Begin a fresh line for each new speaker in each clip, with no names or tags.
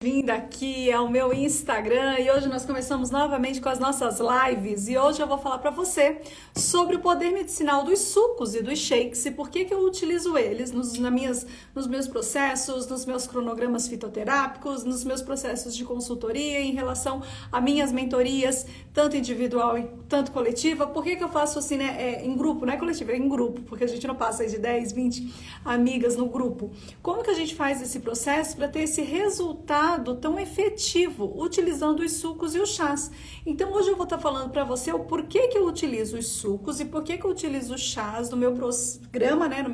Bem-vinda aqui ao meu Instagram e hoje nós começamos novamente com as nossas lives e hoje eu vou falar para você sobre o poder medicinal dos sucos e dos shakes e por que que eu utilizo eles nos meus processos, nos meus cronogramas fitoterápicos, nos meus processos de consultoria em relação a minhas mentorias, tanto individual e tanto coletiva. Por que que eu faço assim, né, em grupo, não é coletivo, é em grupo, porque a gente não passa aí de 10, 20 amigas no grupo. Como que a gente faz esse processo para ter esse resultado tão efetivo utilizando os sucos e os chás? Então hoje eu vou estar falando para você o porquê que eu utilizo os sucos e porquê que eu utilizo os chás no meu programa, né, no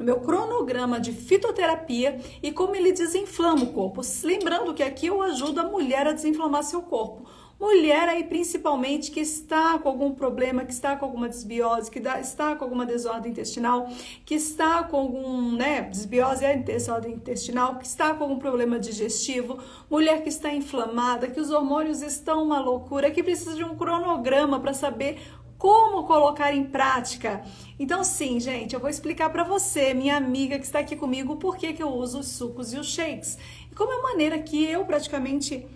meu cronograma de fitoterapia e como ele desinflama o corpo. Lembrando que aqui eu ajudo a mulher a desinflamar seu corpo. Mulher aí principalmente que está com algum problema, que está com alguma desbiose, que está com alguma desordem intestinal, que está com algum, desbiose e desordem intestinal, que está com algum problema digestivo, mulher que está inflamada, que os hormônios estão uma loucura, que precisa de um cronograma para saber como colocar em prática. Então sim, gente, eu vou explicar para você, minha amiga que está aqui comigo, por que que eu uso os sucos e os shakes. E como é a maneira que eu praticamente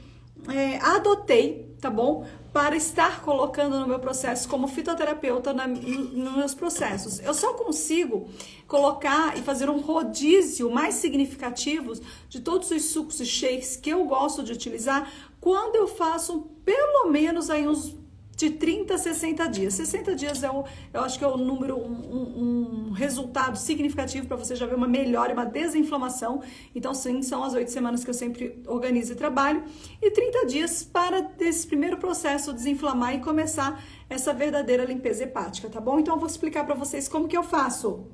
adotei, tá bom? Para estar colocando no meu processo como fitoterapeuta nos meus processos. Eu só consigo colocar e fazer um rodízio mais significativo de todos os sucos e shakes que eu gosto de utilizar quando eu faço pelo menos aí uns de 30 a 60 dias. 60 dias eu acho que é o número, um resultado significativo para você já ver uma melhora, uma desinflamação. Então, sim, são as 8 semanas que eu sempre organizo e trabalho. E 30 dias para esse primeiro processo desinflamar e começar essa verdadeira limpeza hepática, tá bom? Então, eu vou explicar para vocês como que eu faço.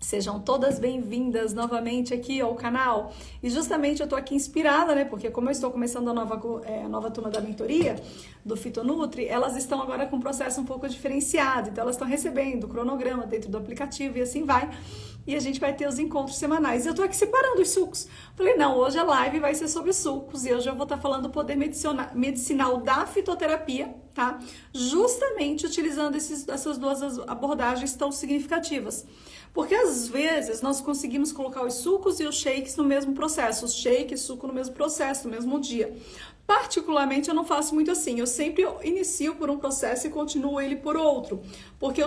Sejam todas bem-vindas novamente aqui ao canal. E justamente eu tô aqui inspirada, né? Porque como eu estou começando a nova turma da mentoria do Fitonutri, elas estão agora com um processo um pouco diferenciado. Então elas estão recebendo o cronograma dentro do aplicativo e assim vai. E a gente vai ter os encontros semanais. E eu tô aqui separando os sucos. Falei, não, hoje a live vai ser sobre sucos. E hoje eu vou estar falando do poder medicinal da fitoterapia, tá? Justamente utilizando essas duas abordagens tão significativas. Porque às vezes nós conseguimos colocar os sucos e os shakes no mesmo processo, os shakes e suco no mesmo processo, no mesmo dia. Particularmente eu não faço muito assim, eu sempre inicio por um processo e continuo ele por outro, porque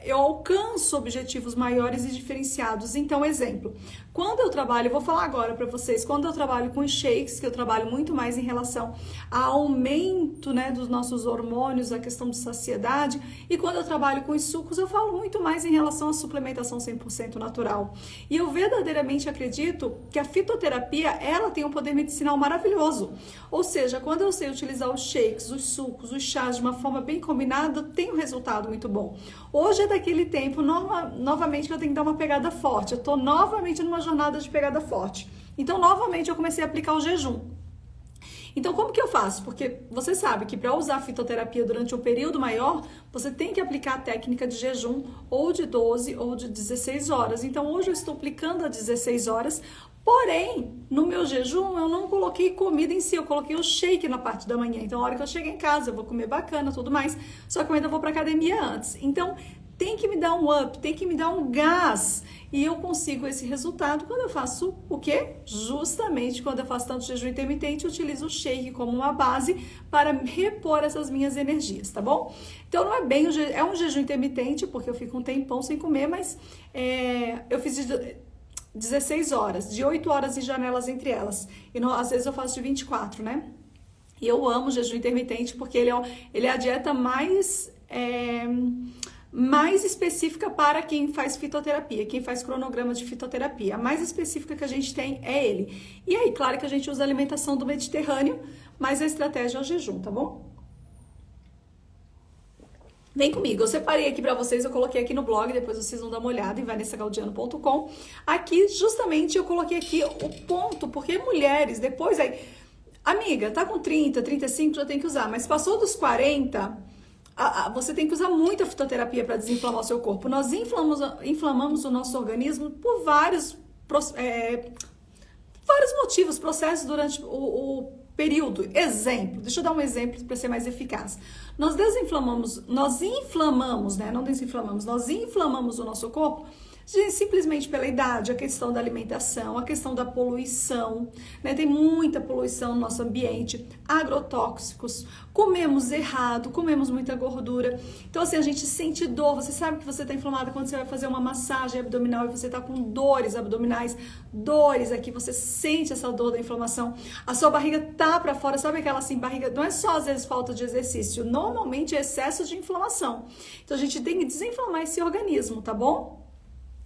eu alcanço objetivos maiores e diferenciados. Então, exemplo, quando eu trabalho, eu vou falar agora para vocês, quando eu trabalho com shakes, que eu trabalho muito mais em relação ao aumento, né, dos nossos hormônios, a questão de saciedade, e quando eu trabalho com os sucos, eu falo muito mais em relação à suplementação 100% natural. E eu verdadeiramente acredito que a fitoterapia, ela tem um poder medicinal maravilhoso. Ou seja, quando eu sei utilizar os shakes, os sucos, os chás de uma forma bem combinada, tem um resultado muito bom. Hoje é daquele tempo, novamente, que eu tenho que dar uma pegada forte. Eu tô novamente numa jornada de pegada forte. Então, novamente, eu comecei a aplicar o jejum. Então, como que eu faço? Porque você sabe que para usar fitoterapia durante um período maior, você tem que aplicar a técnica de jejum ou de 12 ou de 16 horas. Então, hoje eu estou aplicando a 16 horas, porém, no meu jejum, eu não coloquei comida em si, eu coloquei o shake na parte da manhã. Então, a hora que eu chegar em casa, eu vou comer bacana, tudo mais, só que eu ainda vou para academia antes. Então, tem que me dar um up, tem que me dar um gás. E eu consigo esse resultado quando eu faço o quê? Justamente quando eu faço tanto jejum intermitente, eu utilizo o shake como uma base para repor essas minhas energias, tá bom? Então não é bem, é um jejum intermitente, porque eu fico um tempão sem comer, mas eu fiz 16 horas, de 8 horas em janelas entre elas. E às vezes eu faço de 24, né? E eu amo jejum intermitente porque ele é a dieta mais específica para quem faz fitoterapia, quem faz cronograma de fitoterapia. A mais específica que a gente tem é ele. E aí, claro que a gente usa a alimentação do Mediterrâneo, mas a estratégia é o jejum, tá bom? Vem comigo, eu separei aqui pra vocês, eu coloquei aqui no blog, depois vocês vão dar uma olhada em vanessagaudiano.com. Aqui, justamente, eu coloquei aqui o ponto, porque mulheres, depois aí... Amiga, tá com 30, 35, já tem que usar, mas passou dos 40... Você tem que usar muita fitoterapia para desinflamar o seu corpo. Nós inflamamos o nosso organismo por vários motivos, processos durante o período. Exemplo, deixa eu dar um exemplo para ser mais eficaz. Nós inflamamos o nosso corpo Simplesmente pela idade, a questão da alimentação, a questão da poluição, né? Tem muita poluição no nosso ambiente, agrotóxicos, comemos errado, comemos muita gordura. Então, assim, a gente sente dor. Você sabe que você está inflamada quando você vai fazer uma massagem abdominal e você está com dores abdominais, dores aqui, você sente essa dor da inflamação. A sua barriga tá para fora, sabe aquela assim, barriga, não é só às vezes falta de exercício, normalmente é excesso de inflamação. Então, a gente tem que desinflamar esse organismo, tá bom?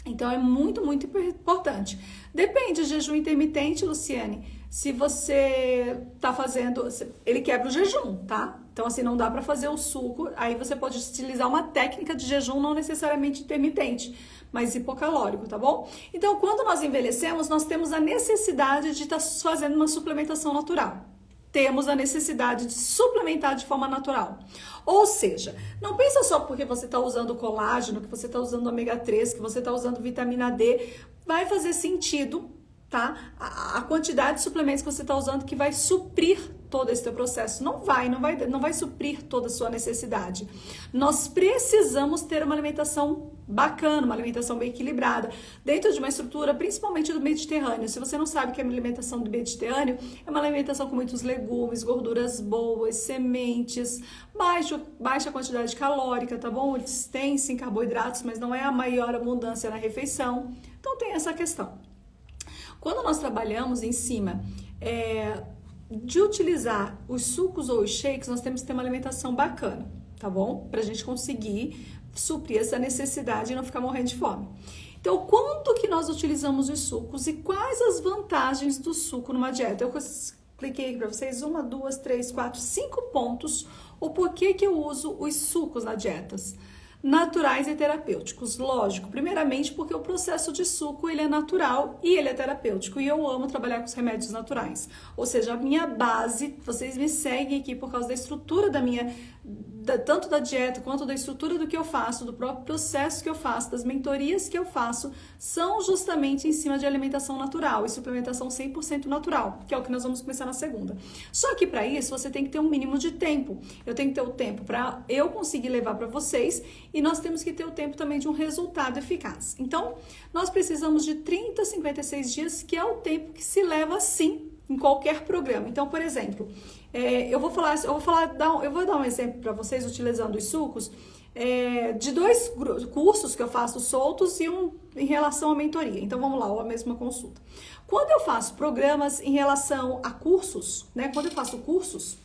Então, é muito, muito importante. Depende, jejum intermitente, Luciane, se você tá fazendo, ele quebra o jejum, tá? Então, assim, não dá para fazer o suco, aí você pode utilizar uma técnica de jejum não necessariamente intermitente, mas hipocalórico, tá bom? Então, quando nós envelhecemos, nós temos a necessidade de estar fazendo uma suplementação natural. Temos a necessidade de suplementar de forma natural. Ou seja, não pensa só porque você está usando colágeno, que você está usando ômega 3, que você está usando vitamina D, vai fazer sentido, tá? A quantidade de suplementos que você está usando que vai suprir todo esse teu processo. Não vai suprir toda a sua necessidade. Nós precisamos ter uma alimentação bacana, uma alimentação bem equilibrada, dentro de uma estrutura, principalmente do Mediterrâneo. Se você não sabe que a alimentação do Mediterrâneo é uma alimentação com muitos legumes, gorduras boas, sementes, baixa quantidade calórica, tá bom? Eles têm sim carboidratos, mas não é a maior abundância na refeição. Então tem essa questão. Quando nós trabalhamos em cima de utilizar os sucos ou os shakes, nós temos que ter uma alimentação bacana, tá bom? Pra gente conseguir suprir essa necessidade e não ficar morrendo de fome. Então, quanto que nós utilizamos os sucos e quais as vantagens do suco numa dieta? Eu expliquei para vocês 1, 2, 3, 4, 5 pontos o porquê que eu uso os sucos na dietas. Naturais e terapêuticos, lógico, primeiramente porque o processo de suco ele é natural e ele é terapêutico e eu amo trabalhar com os remédios naturais, ou seja, a minha base, vocês me seguem aqui por causa da estrutura tanto da dieta quanto da estrutura do que eu faço, do próprio processo que eu faço, das mentorias que eu faço, são justamente em cima de alimentação natural e suplementação 100% natural, que é o que nós vamos começar na segunda. Só que para isso você tem que ter um mínimo de tempo, eu tenho que ter o tempo para eu conseguir levar para vocês e nós temos que ter o tempo também de um resultado eficaz. Então, nós precisamos de 30 a 56 dias, que é o tempo que se leva sim em qualquer programa. Então, por exemplo, eu vou dar um exemplo para vocês utilizando os sucos de 2 cursos que eu faço soltos e um em relação à mentoria. Então, vamos lá, ou a mesma consulta. Quando eu faço programas em relação a cursos, né? Quando eu faço cursos,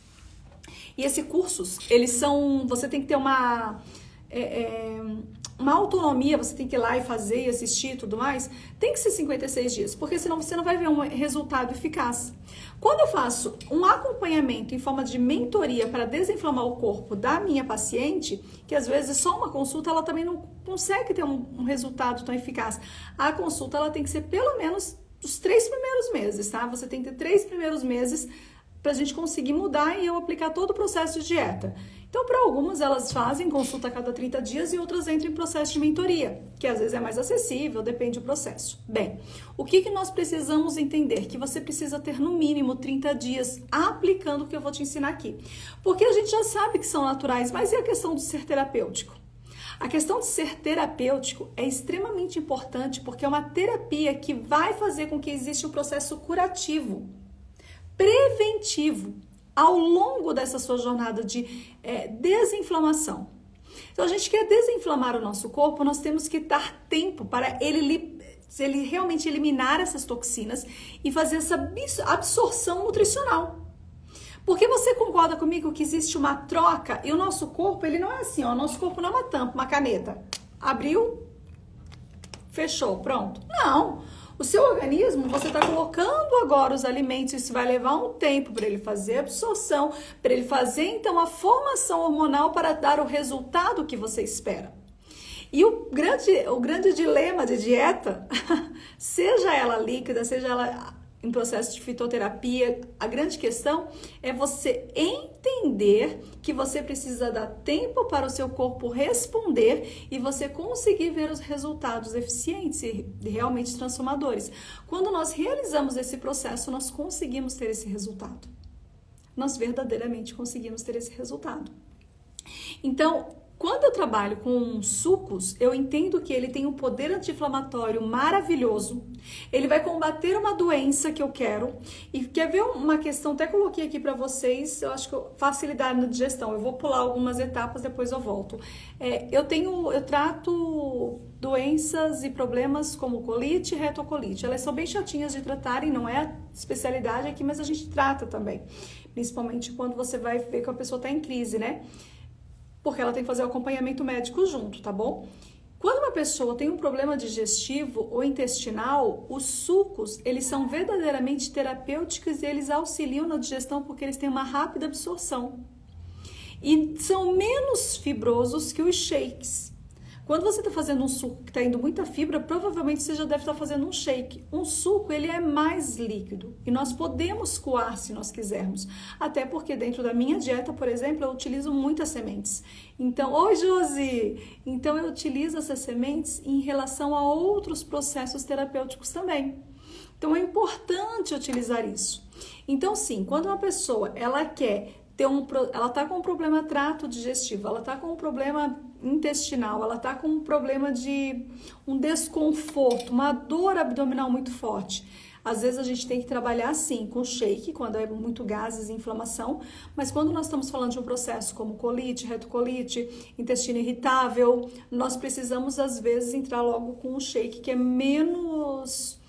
e esses cursos, eles são, você tem que ter uma autonomia, você tem que ir lá e fazer e assistir e tudo mais, tem que ser 56 dias, porque senão você não vai ver um resultado eficaz. Quando eu faço um acompanhamento em forma de mentoria para desinflamar o corpo da minha paciente, que às vezes só uma consulta ela também não consegue ter um resultado tão eficaz. A consulta ela tem que ser pelo menos os 3 primeiros meses, tá? Você tem que ter 3 primeiros meses para a gente conseguir mudar e eu aplicar todo o processo de dieta. Então, para algumas, elas fazem consulta a cada 30 dias e outras entram em processo de mentoria, que às vezes é mais acessível, depende do processo. Bem, o que nós precisamos entender? Que você precisa ter no mínimo 30 dias aplicando o que eu vou te ensinar aqui. Porque a gente já sabe que são naturais, mas e a questão de ser terapêutico? A questão de ser terapêutico é extremamente importante porque é uma terapia que vai fazer com que exista um processo curativo, preventivo, ao longo dessa sua jornada de desinflamação. Então, a gente quer desinflamar o nosso corpo, nós temos que dar tempo para ele realmente eliminar essas toxinas e fazer essa absorção nutricional. Porque você concorda comigo que existe uma troca e o nosso corpo, ele não é assim, ó, o nosso corpo não é uma tampa, uma caneta. Abriu, fechou, pronto. Não. O seu organismo, você está colocando agora os alimentos, isso vai levar um tempo para ele fazer a absorção, para ele fazer então a formação hormonal para dar o resultado que você espera. E o grande dilema de dieta, seja ela líquida, seja ela em processo de fitoterapia, a grande questão é você entender que você precisa dar tempo para o seu corpo responder e você conseguir ver os resultados eficientes e realmente transformadores. Quando nós realizamos esse processo, nós conseguimos ter esse resultado. Nós verdadeiramente conseguimos ter esse resultado. Então, Quando eu trabalho com sucos, eu entendo que ele tem um poder anti-inflamatório maravilhoso. Ele vai combater uma doença que eu quero. E quer ver uma questão, até coloquei aqui para vocês, eu acho que facilidade na digestão. Eu vou pular algumas etapas, depois eu volto. Eu trato doenças e problemas como colite e retocolite. Elas são bem chatinhas de tratarem, não é a especialidade aqui, mas a gente trata também. Principalmente quando você vai ver que a pessoa está em crise, né? Porque ela tem que fazer o acompanhamento médico junto, tá bom? Quando uma pessoa tem um problema digestivo ou intestinal, os sucos, eles são verdadeiramente terapêuticos e eles auxiliam na digestão porque eles têm uma rápida absorção. E são menos fibrosos que os shakes. Quando você está fazendo um suco que está indo muita fibra, provavelmente você já deve estar fazendo um shake. Um suco, ele é mais líquido e nós podemos coar se nós quisermos. Até porque dentro da minha dieta, por exemplo, eu utilizo muitas sementes. Então, oi Josi! Então eu utilizo essas sementes em relação a outros processos terapêuticos também. Então é importante utilizar isso. Então sim, quando uma pessoa, ela está com um problema trato digestivo, ela está com um problema intestinal, ela está com um problema de um desconforto, uma dor abdominal muito forte. Às vezes a gente tem que trabalhar sim com shake, quando é muito gases e inflamação, mas quando nós estamos falando de um processo como colite, retocolite, intestino irritável, nós precisamos às vezes entrar logo com um shake que é menos...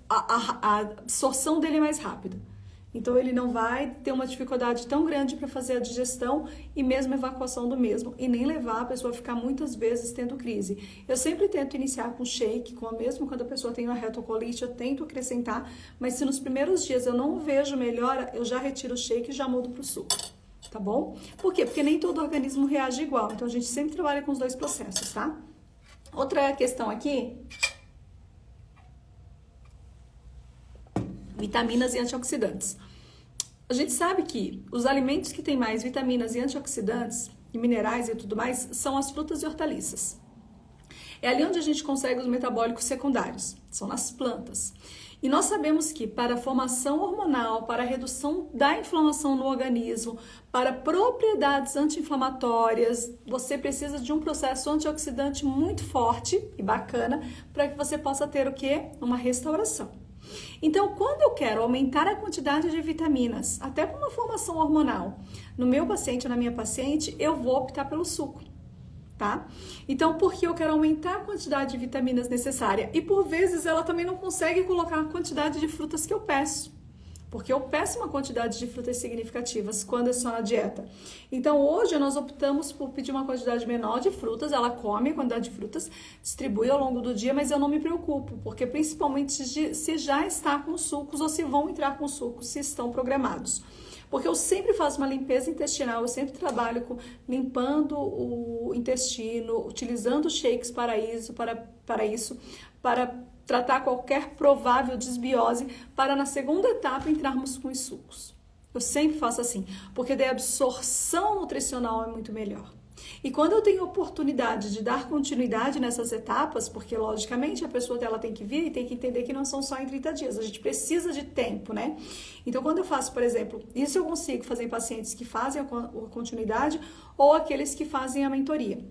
a absorção dele é mais rápida. Então ele não vai ter uma dificuldade tão grande para fazer a digestão e mesmo a evacuação do mesmo, e nem levar a pessoa a ficar muitas vezes tendo crise. Eu sempre tento iniciar com shake, mesmo quando a pessoa tem uma retocolite, eu tento acrescentar, mas se nos primeiros dias eu não vejo melhora, eu já retiro o shake e já mudo para o suco, tá bom? Por quê? Porque nem todo organismo reage igual, então a gente sempre trabalha com os dois processos, tá? Outra questão aqui, vitaminas e antioxidantes. A gente sabe que os alimentos que têm mais vitaminas e antioxidantes e minerais e tudo mais são as frutas e hortaliças. É ali onde a gente consegue os metabólicos secundários, são nas plantas. E nós sabemos que para a formação hormonal, para a redução da inflamação no organismo, para propriedades anti-inflamatórias, você precisa de um processo antioxidante muito forte e bacana para que você possa ter o quê? Uma restauração. Então, quando eu quero aumentar a quantidade de vitaminas, até para uma formação hormonal, no meu paciente ou na minha paciente, eu vou optar pelo suco, tá? Então, porque eu quero aumentar a quantidade de vitaminas necessária e por vezes ela também não consegue colocar a quantidade de frutas que eu peço. Porque eu peço uma quantidade de frutas significativas quando é só na dieta. Então, hoje nós optamos por pedir uma quantidade menor de frutas, ela come a quantidade de frutas, distribui ao longo do dia, mas eu não me preocupo, porque principalmente se já está com sucos ou se vão entrar com sucos, se estão programados. Porque eu sempre faço uma limpeza intestinal, eu sempre trabalho limpando o intestino, utilizando shakes para isso, para tratar qualquer provável desbiose, para na segunda etapa entrarmos com os sucos. Eu sempre faço assim, porque daí a absorção nutricional é muito melhor. E quando eu tenho oportunidade de dar continuidade nessas etapas, porque logicamente a pessoa dela tem que vir e tem que entender que não são só em 30 dias, a gente precisa de tempo, né? Então quando eu faço, por exemplo, isso eu consigo fazer em pacientes que fazem a continuidade ou aqueles que fazem a mentoria.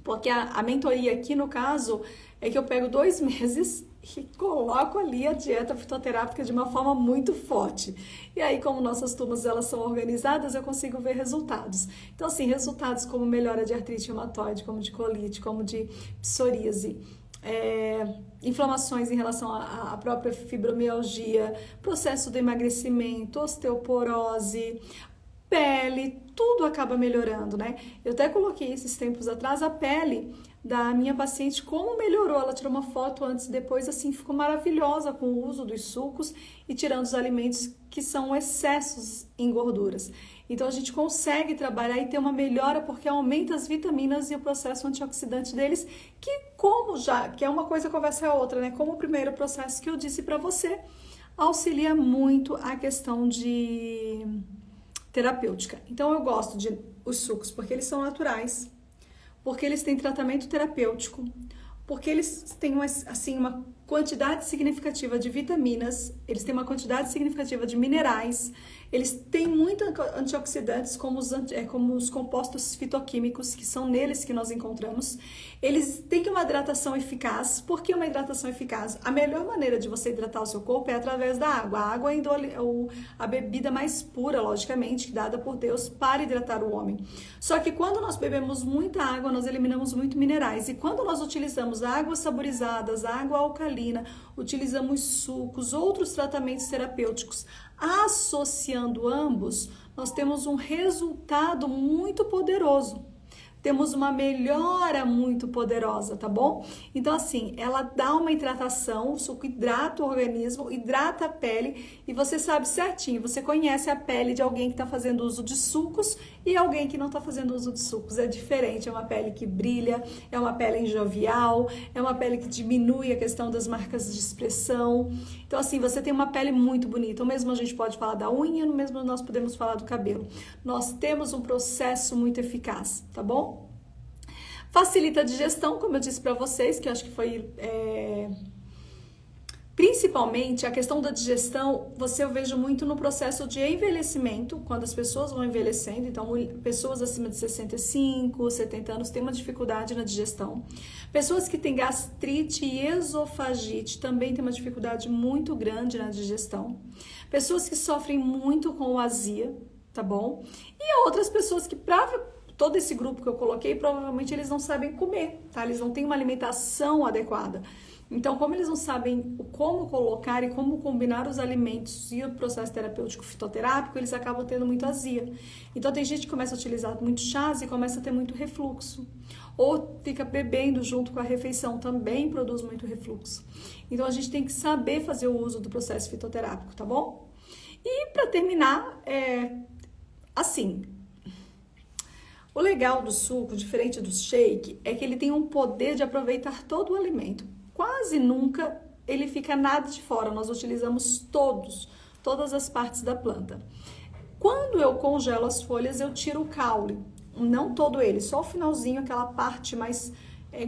Porque a mentoria aqui, no caso, é que eu pego 2 meses e coloco ali a dieta fitoterápica de uma forma muito forte. E aí, como nossas turmas elas são organizadas, eu consigo ver resultados. Então, assim, resultados como melhora de artrite reumatoide, como de colite, como de psoríase, inflamações em relação à própria fibromialgia, processo de emagrecimento, osteoporose, pele, tudo acaba melhorando, né? Eu até coloquei esses tempos atrás a pele da minha paciente, como melhorou. Ela tirou uma foto antes e depois, assim, ficou maravilhosa com o uso dos sucos e tirando os alimentos que são excessos em gorduras. Então a gente consegue trabalhar e ter uma melhora porque aumenta as vitaminas e o processo antioxidante deles, que é uma coisa conversa a outra, né? Como o primeiro processo que eu disse para você, auxilia muito a questão de terapêutica. Então eu gosto de os sucos porque eles são naturais, porque eles têm tratamento terapêutico, porque eles têm assim uma quantidade significativa de vitaminas, eles têm uma quantidade significativa de minerais, eles têm muitos antioxidantes, como os compostos fitoquímicos, que são neles que nós encontramos. Eles têm uma hidratação eficaz. Por que uma hidratação eficaz? A melhor maneira de você hidratar o seu corpo é através da água. A água é a bebida mais pura, logicamente, dada por Deus para hidratar o homem. Só que quando nós bebemos muita água, nós eliminamos muito minerais. E quando nós utilizamos águas saborizadas, água alcalina, utilizamos sucos, outros tratamentos terapêuticos, associando ambos, nós temos um resultado muito poderoso. Temos uma melhora muito poderosa, tá bom? Então, assim, ela dá uma hidratação, o suco hidrata o organismo, hidrata a pele e você sabe certinho, você conhece a pele de alguém que está fazendo uso de sucos e alguém que não está fazendo uso de sucos. É diferente, é uma pele que brilha, é uma pele jovial, é uma pele que diminui a questão das marcas de expressão. Então, assim, você tem uma pele muito bonita. O mesmo a gente pode falar da unha, o mesmo nós podemos falar do cabelo. Nós temos um processo muito eficaz, tá bom? Facilita a digestão, como eu disse para vocês, que eu acho que foi... Principalmente a questão da digestão, eu vejo muito no processo de envelhecimento, quando as pessoas vão envelhecendo. Então, pessoas acima de 65, 70 anos têm uma dificuldade na digestão. Pessoas que têm gastrite e esofagite também têm uma dificuldade muito grande na digestão. Pessoas que sofrem muito com azia, tá bom? E outras pessoas que, todo esse grupo que eu coloquei, provavelmente eles não sabem comer, tá? Eles não têm uma alimentação adequada. Então, como eles não sabem como colocar e como combinar os alimentos e o processo terapêutico fitoterápico, eles acabam tendo muito azia. Então, tem gente que começa a utilizar muito chás e começa a ter muito refluxo. Ou fica bebendo junto com a refeição, também produz muito refluxo. Então, a gente tem que saber fazer o uso do processo fitoterápico, tá bom? E, para terminar, assim... O legal do suco, diferente do shake, é que ele tem um poder de aproveitar todo o alimento. Quase nunca ele fica nada de fora, nós utilizamos todas as partes da planta. Quando eu congelo as folhas, eu tiro o caule, não todo ele, só o finalzinho, aquela parte mais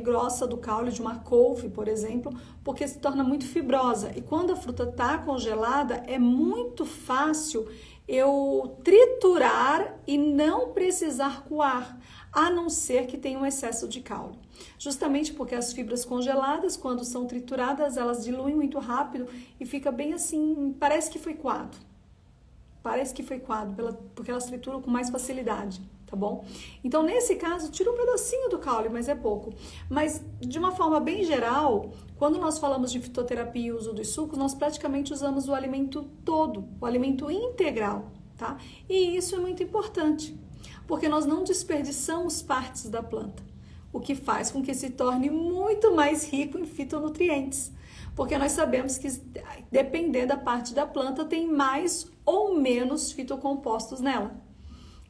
grossa do caule de uma couve, por exemplo, porque se torna muito fibrosa. E quando a fruta está congelada, é muito fácil eu triturar e não precisar coar, a não ser que tenha um excesso de caule. Justamente porque as fibras congeladas, quando são trituradas, elas diluem muito rápido e fica bem assim, parece que foi coado. Porque elas trituram com mais facilidade, tá bom? Então, nesse caso, tira um pedacinho do caule, mas é pouco. Mas, de uma forma bem geral, quando nós falamos de fitoterapia e uso dos sucos, nós praticamente usamos o alimento todo, o alimento integral, tá? E isso é muito importante, porque nós não desperdiçamos partes da planta, o que faz com que se torne muito mais rico em fitonutrientes. Porque nós sabemos que, dependendo da parte da planta, tem mais ou menos fitocompostos nela.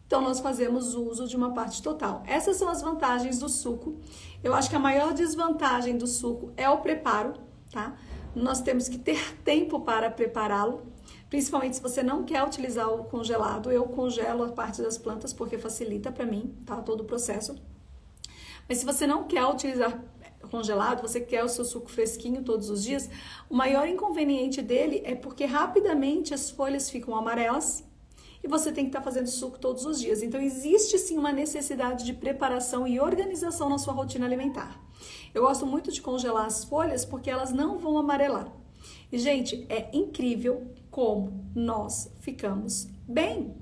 Então, nós fazemos uso de uma parte total. Essas são as vantagens do suco. Eu acho que a maior desvantagem do suco é o preparo, tá? Nós temos que ter tempo para prepará-lo, principalmente se você não quer utilizar o congelado. Eu congelo a parte das plantas porque facilita para mim, tá? Todo o processo. Mas se você não quer utilizar congelado, você quer o seu suco fresquinho todos os dias, o maior inconveniente dele é porque rapidamente as folhas ficam amarelas e você tem que estar fazendo suco todos os dias. Então, existe sim uma necessidade de preparação e organização na sua rotina alimentar. Eu gosto muito de congelar as folhas porque elas não vão amarelar. E, gente, é incrível como nós ficamos bem.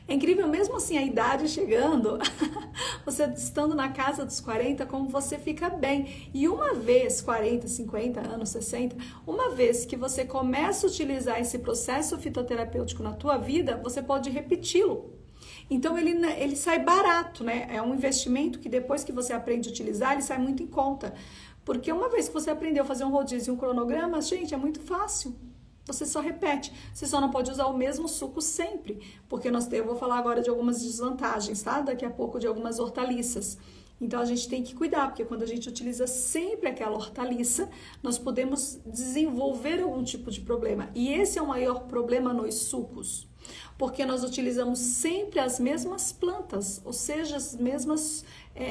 É incrível mesmo assim a idade chegando, você estando na casa dos 40, como você fica bem. E uma vez, 40, 50 anos, 60, uma vez que você começa a utilizar esse processo fitoterapêutico na tua vida, você pode repeti-lo. Então ele sai barato, né? É um investimento que depois que você aprende a utilizar, ele sai muito em conta. Porque uma vez que você aprendeu a fazer um rodízio e um cronograma, gente, é muito fácil. Você só repete, você só não pode usar o mesmo suco sempre, porque eu vou falar agora de algumas desvantagens, tá? Daqui a pouco de algumas hortaliças. Então, a gente tem que cuidar, porque quando a gente utiliza sempre aquela hortaliça, nós podemos desenvolver algum tipo de problema. E esse é o maior problema nos sucos, porque nós utilizamos sempre as mesmas plantas, ou seja, as mesmas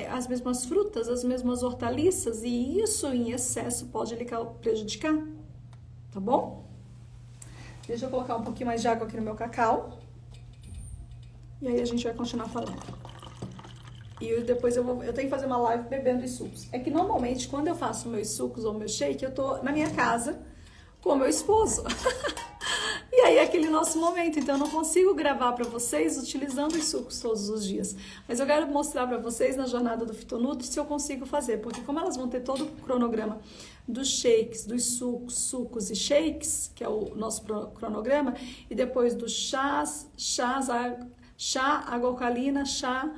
as mesmas frutas, as mesmas hortaliças, e isso em excesso pode lhe prejudicar, tá bom? Deixa eu colocar um pouquinho mais de água aqui no meu cacau. E aí a gente vai continuar falando. E depois eu tenho que fazer uma live bebendo os sucos. É que normalmente quando eu faço meus sucos ou meu shake, eu tô na minha casa com meu esposo. E aí é aquele nosso momento, então eu não consigo gravar para vocês utilizando os sucos todos os dias. Mas eu quero mostrar para vocês na jornada do Fitonutri se eu consigo fazer, porque como elas vão ter todo o cronograma dos shakes, dos sucos e shakes, que é o nosso cronograma, e depois dos chá, água alcalina, chá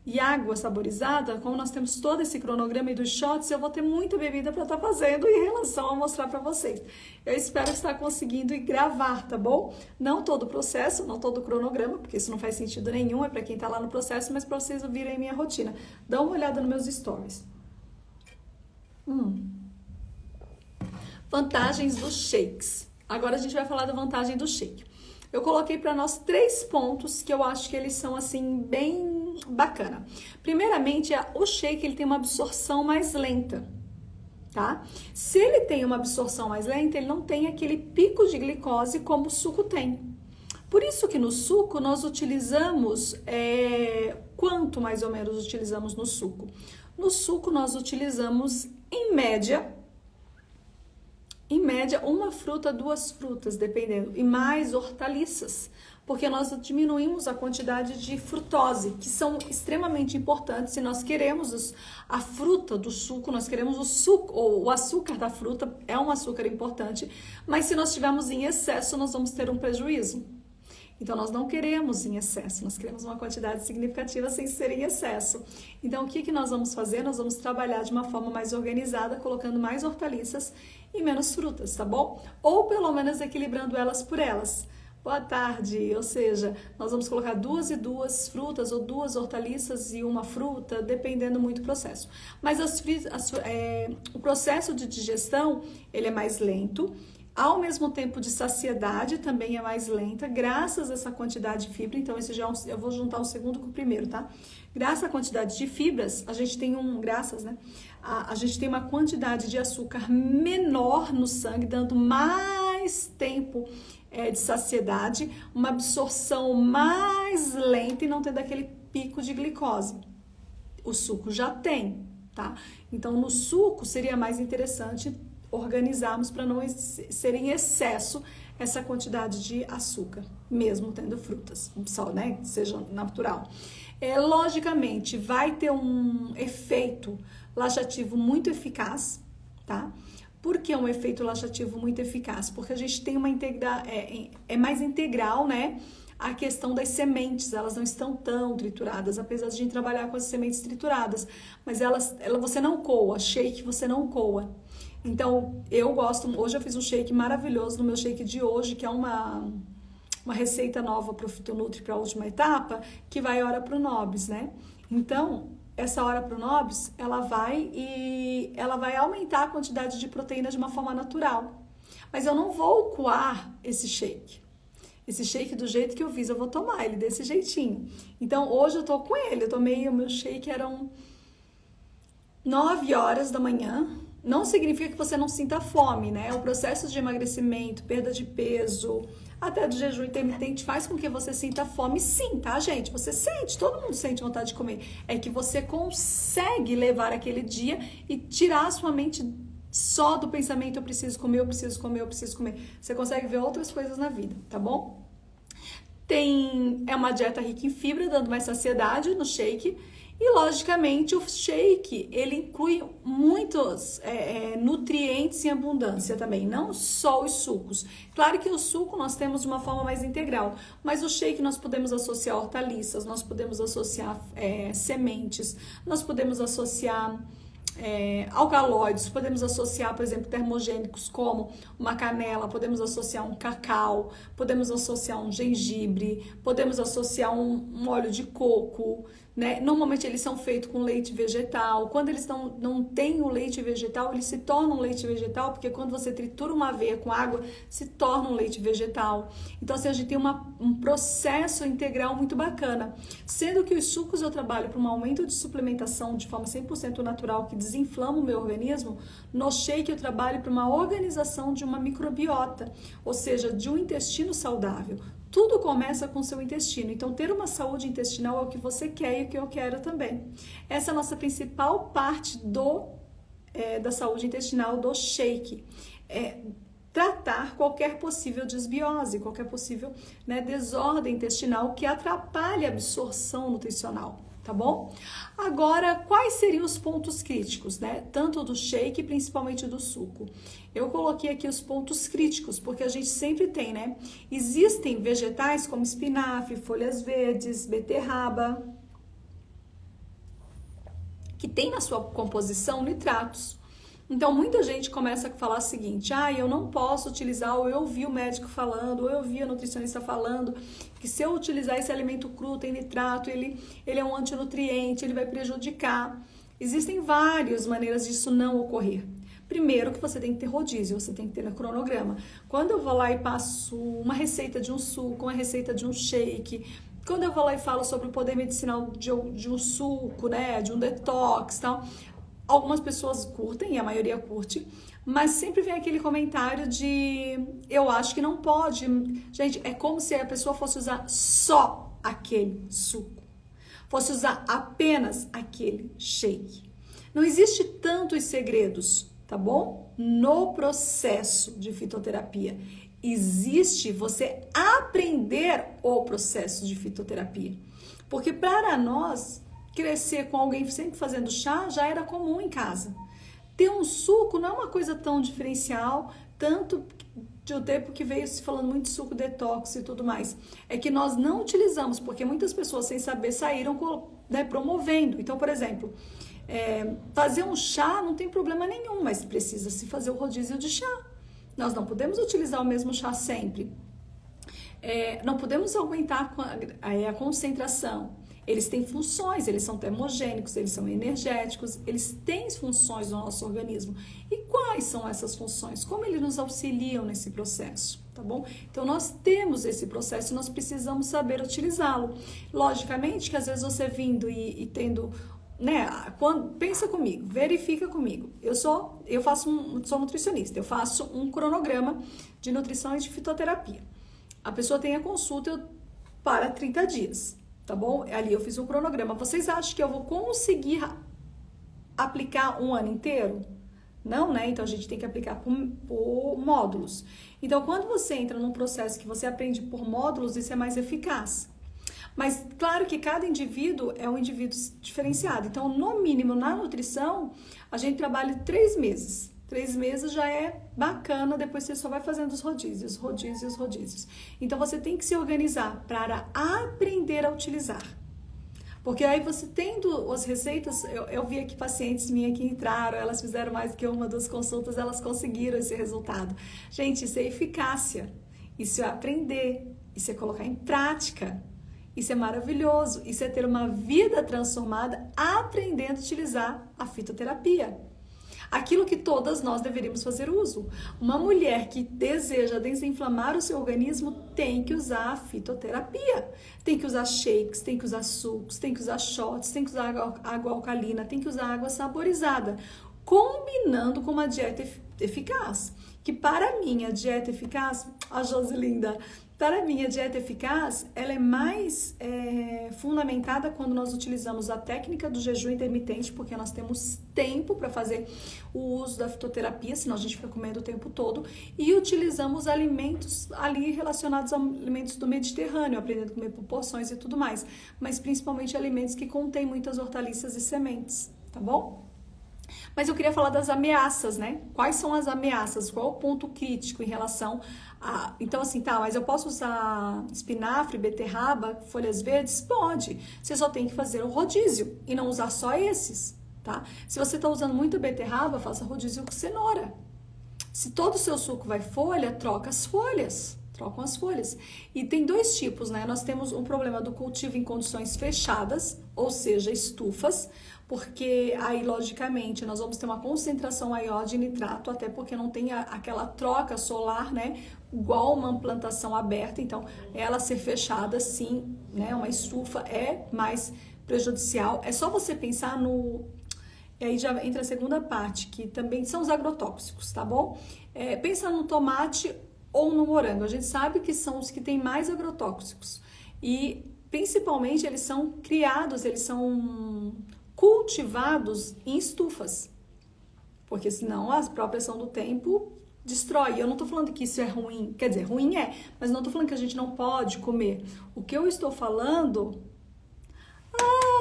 e água saborizada, como nós temos todo esse cronograma e dos shots, eu vou ter muita bebida para estar fazendo em relação a mostrar para vocês. Eu espero estar conseguindo gravar, tá bom? Não todo o processo, não todo o cronograma, porque isso não faz sentido nenhum, é para quem tá lá no processo, mas para vocês ouvirem minha rotina. Dá uma olhada nos meus stories. Vantagens dos shakes. Agora a gente vai falar da vantagem do shake. Eu coloquei para nós 3 pontos que eu acho que eles são assim bem bacana. Primeiramente, o shake ele tem uma absorção mais lenta, tá? Se ele tem uma absorção mais lenta, ele não tem aquele pico de glicose como o suco tem. Por isso que no suco nós utilizamos, quanto mais ou menos utilizamos no suco? No suco nós utilizamos, em média, uma fruta, 2 frutas, dependendo, e mais hortaliças, porque nós diminuímos a quantidade de frutose, que são extremamente importantes se nós queremos a fruta do suco, nós queremos o suco, ou o açúcar da fruta, é um açúcar importante, mas se nós tivermos em excesso, nós vamos ter um prejuízo. Então, nós não queremos em excesso, nós queremos uma quantidade significativa sem ser em excesso. Então, o que nós vamos fazer? Nós vamos trabalhar de uma forma mais organizada, colocando mais hortaliças e menos frutas, tá bom? Ou pelo menos equilibrando elas por elas. Boa tarde, ou seja, nós vamos colocar 2 e 2 frutas ou 2 hortaliças e uma fruta, dependendo muito do processo. Mas o processo de digestão, ele é mais lento. Ao mesmo tempo de saciedade também é mais lenta, graças a essa quantidade de fibra. Então, esse já eu vou juntar o segundo com o primeiro, tá? Graças à quantidade de fibras, a gente tem a gente tem uma quantidade de açúcar menor no sangue, dando mais tempo de saciedade, uma absorção mais lenta e não tendo aquele pico de glicose. O suco já tem, tá? Então, no suco seria mais interessante organizarmos para não ser em excesso essa quantidade de açúcar, mesmo tendo frutas, só, né, seja natural. Logicamente, vai ter um efeito laxativo muito eficaz, tá? Por que um efeito laxativo muito eficaz? Porque a gente tem é mais integral, né? A questão das sementes, elas não estão tão trituradas, apesar de a gente trabalhar com as sementes trituradas, mas você não coa, shake você não coa. Então, hoje eu fiz um shake maravilhoso no meu shake de hoje, que é uma receita nova para o Fitonutri, para a última etapa, que vai hora para o Nobis, né? Então, essa hora para o Nobis, ela vai aumentar a quantidade de proteína de uma forma natural. Mas eu não vou coar esse shake. Esse shake do jeito que eu fiz, eu vou tomar ele desse jeitinho. Então, hoje eu tô com ele, o meu shake eram 9 horas da manhã. Não significa que você não sinta fome, né? O processo de emagrecimento, perda de peso, até do jejum intermitente faz com que você sinta fome, sim, tá, gente? Você sente, todo mundo sente vontade de comer. É que você consegue levar aquele dia e tirar a sua mente só do pensamento eu preciso comer, eu preciso comer, eu preciso comer. Você consegue ver outras coisas na vida, tá bom? É uma dieta rica em fibra, dando mais saciedade no shake. E, logicamente, o shake, ele inclui muitos nutrientes em abundância também, não só os sucos. Claro que o suco nós temos de uma forma mais integral, mas o shake nós podemos associar hortaliças, nós podemos associar sementes, nós podemos associar alcaloides, podemos associar, por exemplo, termogênicos como uma canela, podemos associar um cacau, podemos associar um gengibre, podemos associar um óleo de coco, né? Normalmente eles são feitos com leite vegetal. Quando eles não têm o leite vegetal, eles se tornam leite vegetal, porque quando você tritura uma aveia com água, se torna um leite vegetal. Então, assim, a gente tem um processo integral muito bacana. Sendo que os sucos eu trabalho para um aumento de suplementação de forma 100% natural, que desinflama o meu organismo. No shake eu trabalho para uma organização de uma microbiota, ou seja, de um intestino saudável. Tudo começa com o seu intestino, então ter uma saúde intestinal é o que você quer e o que eu quero também. Essa é a nossa principal parte da saúde intestinal do shake. Tratar qualquer possível desbiose, qualquer possível, né, desordem intestinal que atrapalhe a absorção nutricional. Tá bom? Agora, quais seriam os pontos críticos, né? Tanto do shake, principalmente do suco. Eu coloquei aqui os pontos críticos, porque a gente sempre tem, né? Existem vegetais como espinafre, folhas verdes, beterraba, que tem na sua composição nitratos. Então, muita gente começa a falar o seguinte, eu não posso utilizar, ou eu ouvi o médico falando, ou eu ouvi a nutricionista falando, que se eu utilizar esse alimento cru, tem nitrato, ele é um antinutriente, ele vai prejudicar. Existem várias maneiras disso não ocorrer. Primeiro que você tem que ter rodízio, você tem que ter no cronograma. Quando eu vou lá e passo uma receita de um suco, uma receita de um shake, quando eu vou lá e falo sobre o poder medicinal de um suco, né, de um detox e tal, algumas pessoas curtem, e a maioria curte, mas sempre vem aquele comentário de eu acho que não pode. Gente, é como se a pessoa fosse usar só aquele suco, fosse usar apenas aquele shake. Não existe tantos segredos, tá bom? No processo de fitoterapia. Existe você aprender o processo de fitoterapia. Porque para nós, crescer com alguém sempre fazendo chá já era comum em casa. Ter um suco não é uma coisa tão diferencial, tanto de um tempo que veio se falando muito de suco detox e tudo mais. É que nós não utilizamos, porque muitas pessoas sem saber saíram, né, promovendo. Então, por exemplo, fazer um chá não tem problema nenhum, mas precisa se fazer o rodízio de chá. Nós não podemos utilizar o mesmo chá sempre. Não podemos aumentar a concentração. Eles têm funções, eles são termogênicos, eles são energéticos, eles têm funções no nosso organismo. E quais são essas funções? Como eles nos auxiliam nesse processo, tá bom? Então, nós temos esse processo e nós precisamos saber utilizá-lo. Logicamente que às vezes você vindo e tendo, né, pensa comigo, verifica comigo. Eu sou nutricionista, eu faço um cronograma de nutrição e de fitoterapia. A pessoa tem a consulta para 30 dias. Tá bom? Ali eu fiz um cronograma. Vocês acham que eu vou conseguir aplicar um ano inteiro? Não, né? Então a gente tem que aplicar por módulos. Então quando você entra num processo que você aprende por módulos, isso é mais eficaz. Mas claro que cada indivíduo é um indivíduo diferenciado. Então, no mínimo, na nutrição, a gente trabalha 3 meses. 3 meses já é bacana, depois você só vai fazendo os rodízios. Então, você tem que se organizar para aprender a utilizar. Porque aí você tendo as receitas, eu vi aqui pacientes minhas que entraram, elas fizeram mais do que uma das consultas, elas conseguiram esse resultado. Gente, isso é eficácia, isso é aprender, isso é colocar em prática. Isso é maravilhoso, isso é ter uma vida transformada aprendendo a utilizar a fitoterapia. Aquilo que todas nós deveríamos fazer uso. Uma mulher que deseja desinflamar o seu organismo tem que usar a fitoterapia. Tem que usar shakes, tem que usar sucos, tem que usar shots, tem que usar água alcalina, tem que usar água saborizada, combinando com uma dieta eficaz. Que para mim a dieta eficaz, a Joselinda, para mim a dieta eficaz, ela é mais fundamentada quando nós utilizamos a técnica do jejum intermitente, porque nós temos tempo para fazer o uso da fitoterapia, senão a gente fica comendo o tempo todo, e utilizamos alimentos ali relacionados a alimentos do Mediterrâneo, aprendendo a comer por porções e tudo mais, mas principalmente alimentos que contêm muitas hortaliças e sementes, tá bom? Mas eu queria falar das ameaças, né? Quais são as ameaças? Qual é o ponto crítico em relação a... Então, assim, tá, mas eu posso usar espinafre, beterraba, folhas verdes? Pode. Você só tem que fazer o rodízio e não usar só esses, tá? Se você tá usando muito beterraba, faça rodízio com cenoura. Se todo o seu suco vai folha, troca as folhas, trocam as folhas. E tem dois tipos, né? Nós temos um problema do cultivo em condições fechadas, ou seja, estufas, porque aí, logicamente, nós vamos ter uma concentração maior de nitrato, até porque não tem aquela troca solar, né? Igual uma plantação aberta, então ela ser fechada, sim, né? Uma estufa é mais prejudicial. É só você pensar no... E aí já entra a segunda parte, que também são os agrotóxicos, tá bom? Pensa no tomate ou no morango. A gente sabe que são os que têm mais agrotóxicos. E, principalmente, eles são criados, eles são cultivados em estufas. Porque senão a própria ação do tempo destrói. Eu não tô falando que isso é ruim. Quer dizer, ruim é, mas não tô falando que a gente não pode comer. O que eu estou falando...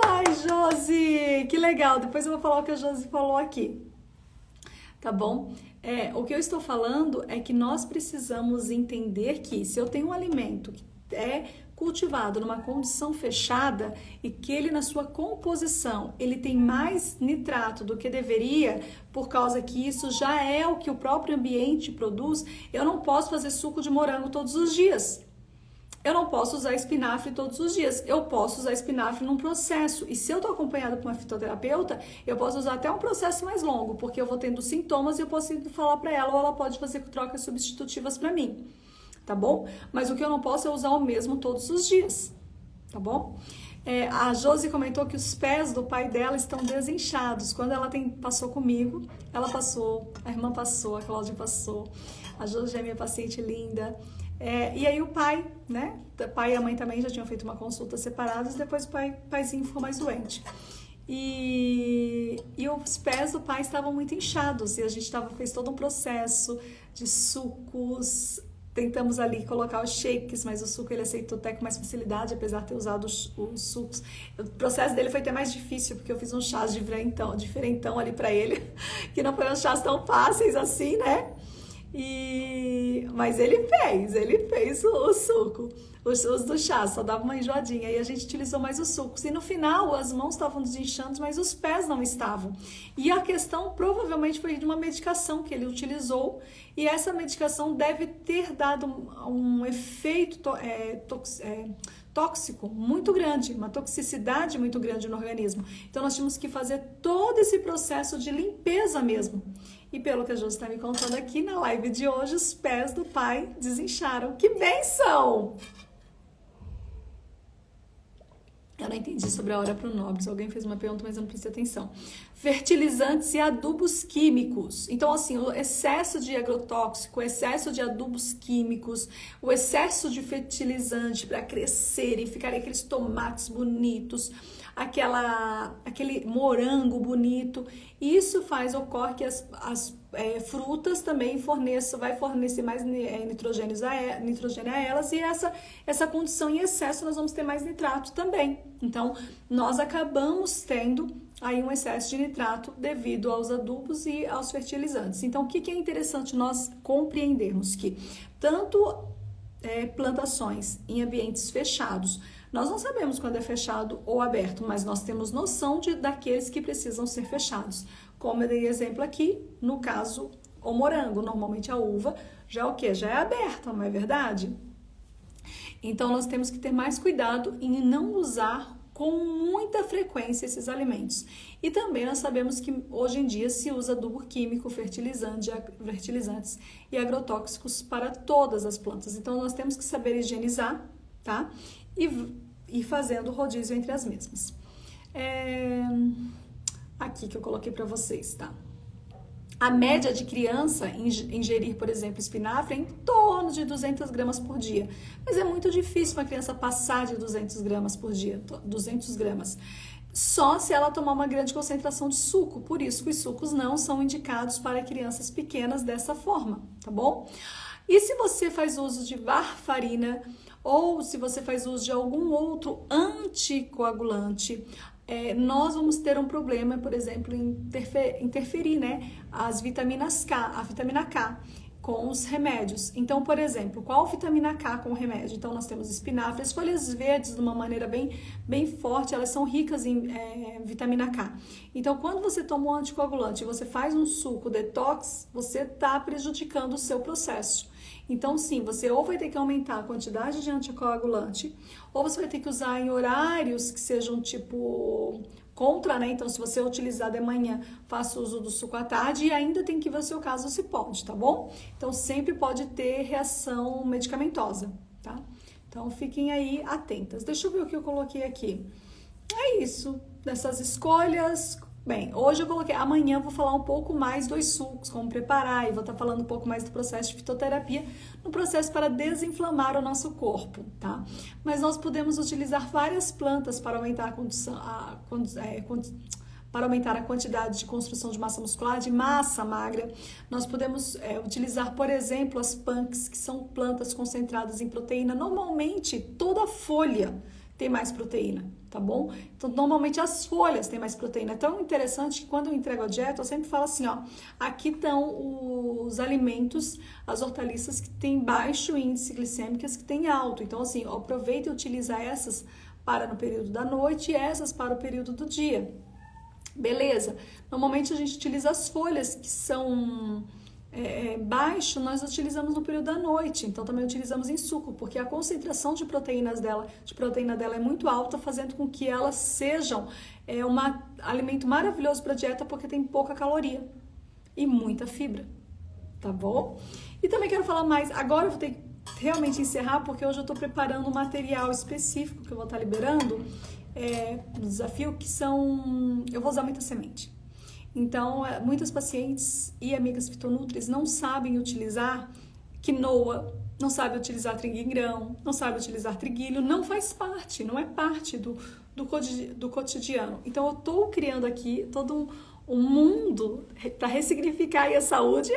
Ai, Josi, que legal. Depois eu vou falar o que a Josi falou aqui. Tá bom? O que eu estou falando é que nós precisamos entender que se eu tenho um alimento que é cultivado numa condição fechada e que ele na sua composição ele tem mais nitrato do que deveria, por causa que isso já é o que o próprio ambiente produz, eu não posso fazer suco de morango todos os dias. Eu não posso usar espinafre todos os dias. Eu posso usar espinafre num processo. E se eu estou acompanhada por uma fitoterapeuta, eu posso usar até um processo mais longo, porque eu vou tendo sintomas e eu posso falar para ela, ou ela pode fazer trocas substitutivas para mim. Tá bom? Mas o que eu não posso é usar o mesmo todos os dias. Tá bom? A Josi comentou que os pés do pai dela estão desinchados. Quando ela passou comigo, ela passou, a irmã passou, a Cláudia passou. A Josi é minha paciente linda. E aí o pai, né? O pai e a mãe também já tinham feito uma consulta separados, depois o paizinho ficou mais doente. E os pés do pai estavam muito inchados e a gente fez todo um processo de sucos. Tentamos ali colocar os shakes, mas o suco ele aceitou até com mais facilidade, apesar de ter usado os sucos. O processo dele foi até mais difícil, porque eu fiz um chás diferentão ali pra ele, que não foi um chás tão fáceis assim, né? Mas ele fez o suco, os do chá, só dava uma enjoadinha. E a gente utilizou mais os sucos. E no final, as mãos estavam desinchando, mas os pés não estavam. E a questão provavelmente foi de uma medicação que ele utilizou. E essa medicação deve ter dado um efeito tóxico muito grande, uma toxicidade muito grande no organismo. Então, nós tínhamos que fazer todo esse processo de limpeza mesmo. E pelo que a Josi está me contando aqui na live de hoje, os pés do pai desincharam. Que bênção! Eu não entendi sobre a hora pronobis. Alguém fez uma pergunta, mas eu não prestei atenção. Fertilizantes e adubos químicos. Então, assim, o excesso de agrotóxico, o excesso de adubos químicos, o excesso de fertilizante para crescerem, ficarem aqueles tomates bonitos, aquele morango bonito. Isso ocorre que as frutas também vai fornecer mais nitrogênio a elas, e essa condição em excesso nós vamos ter mais nitrato também. Então, nós acabamos tendo aí um excesso de nitrato devido aos adubos e aos fertilizantes. Então, o que é interessante nós compreendermos? Que tanto plantações em ambientes fechados, nós não sabemos quando é fechado ou aberto, mas nós temos noção daqueles que precisam ser fechados. Como eu dei exemplo aqui, no caso, o morango, normalmente a uva já é o quê? Já é aberta, não é verdade? Então, nós temos que ter mais cuidado em não usar com muita frequência esses alimentos. E também nós sabemos que hoje em dia se usa adubo químico, fertilizantes e agrotóxicos para todas as plantas. Então, nós temos que saber higienizar, tá? E fazendo rodízio entre as mesmas. Aqui que eu coloquei para vocês, tá? A média de criança ingerir, por exemplo, espinafre é em torno de 200 gramas por dia. Mas é muito difícil uma criança passar de 200 gramas por dia, 200 gramas. Só se ela tomar uma grande concentração de suco. Por isso que os sucos não são indicados para crianças pequenas dessa forma, tá bom? E se você faz uso de varfarina ou se você faz uso de algum outro anticoagulante, nós vamos ter um problema, por exemplo, em interferir, né, a vitamina K com os remédios. Então, por exemplo, qual vitamina K com o remédio? Então, nós temos espinafre, as folhas verdes de uma maneira bem forte, elas são ricas em vitamina K. Então, quando você toma um anticoagulante e você faz um suco detox, você está prejudicando o seu processo. Então, sim, você ou vai ter que aumentar a quantidade de anticoagulante, ou você vai ter que usar em horários que sejam tipo contra, né? Então, se você utilizar de manhã, faça uso do suco à tarde e ainda tem que ver o seu caso se pode, tá bom? Então, sempre pode ter reação medicamentosa, tá? Então, fiquem aí atentas. Deixa eu ver o que eu coloquei aqui. É isso, dessas escolhas. Bem, hoje eu coloquei, amanhã eu vou falar um pouco mais dos sucos, como preparar, e vou estar falando um pouco mais do processo de fitoterapia, no processo para desinflamar o nosso corpo, tá? Mas nós podemos utilizar várias plantas para aumentar para aumentar a quantidade de construção de massa muscular, de massa magra. Nós podemos utilizar, por exemplo, as punks, que são plantas concentradas em proteína. Normalmente, toda folha tem mais proteína, tá bom? Então, normalmente as folhas têm mais proteína. É tão interessante que quando eu entrego a dieta, eu sempre falo assim, ó, aqui estão os alimentos, as hortaliças que têm baixo índice glicêmico e as que têm alto. Então, assim, aproveita e utiliza essas para no período da noite e essas para o período do dia. Beleza? Normalmente a gente utiliza as folhas que são baixo, nós utilizamos no período da noite, então também utilizamos em suco, porque a concentração de proteína dela é muito alta, fazendo com que elas sejam um alimento maravilhoso para a dieta, porque tem pouca caloria e muita fibra, tá bom? E também quero falar mais, agora eu vou ter que realmente encerrar, porque hoje eu estou preparando um material específico que eu vou estar liberando no desafio, que são, eu vou usar muita semente. Então, muitas pacientes e amigas fitonutris não sabem utilizar quinoa, não sabem utilizar trigo em grão, não sabem utilizar triguilho, não faz parte, não é parte do cotidiano. Então, eu estou criando aqui todo um mundo para ressignificar a saúde,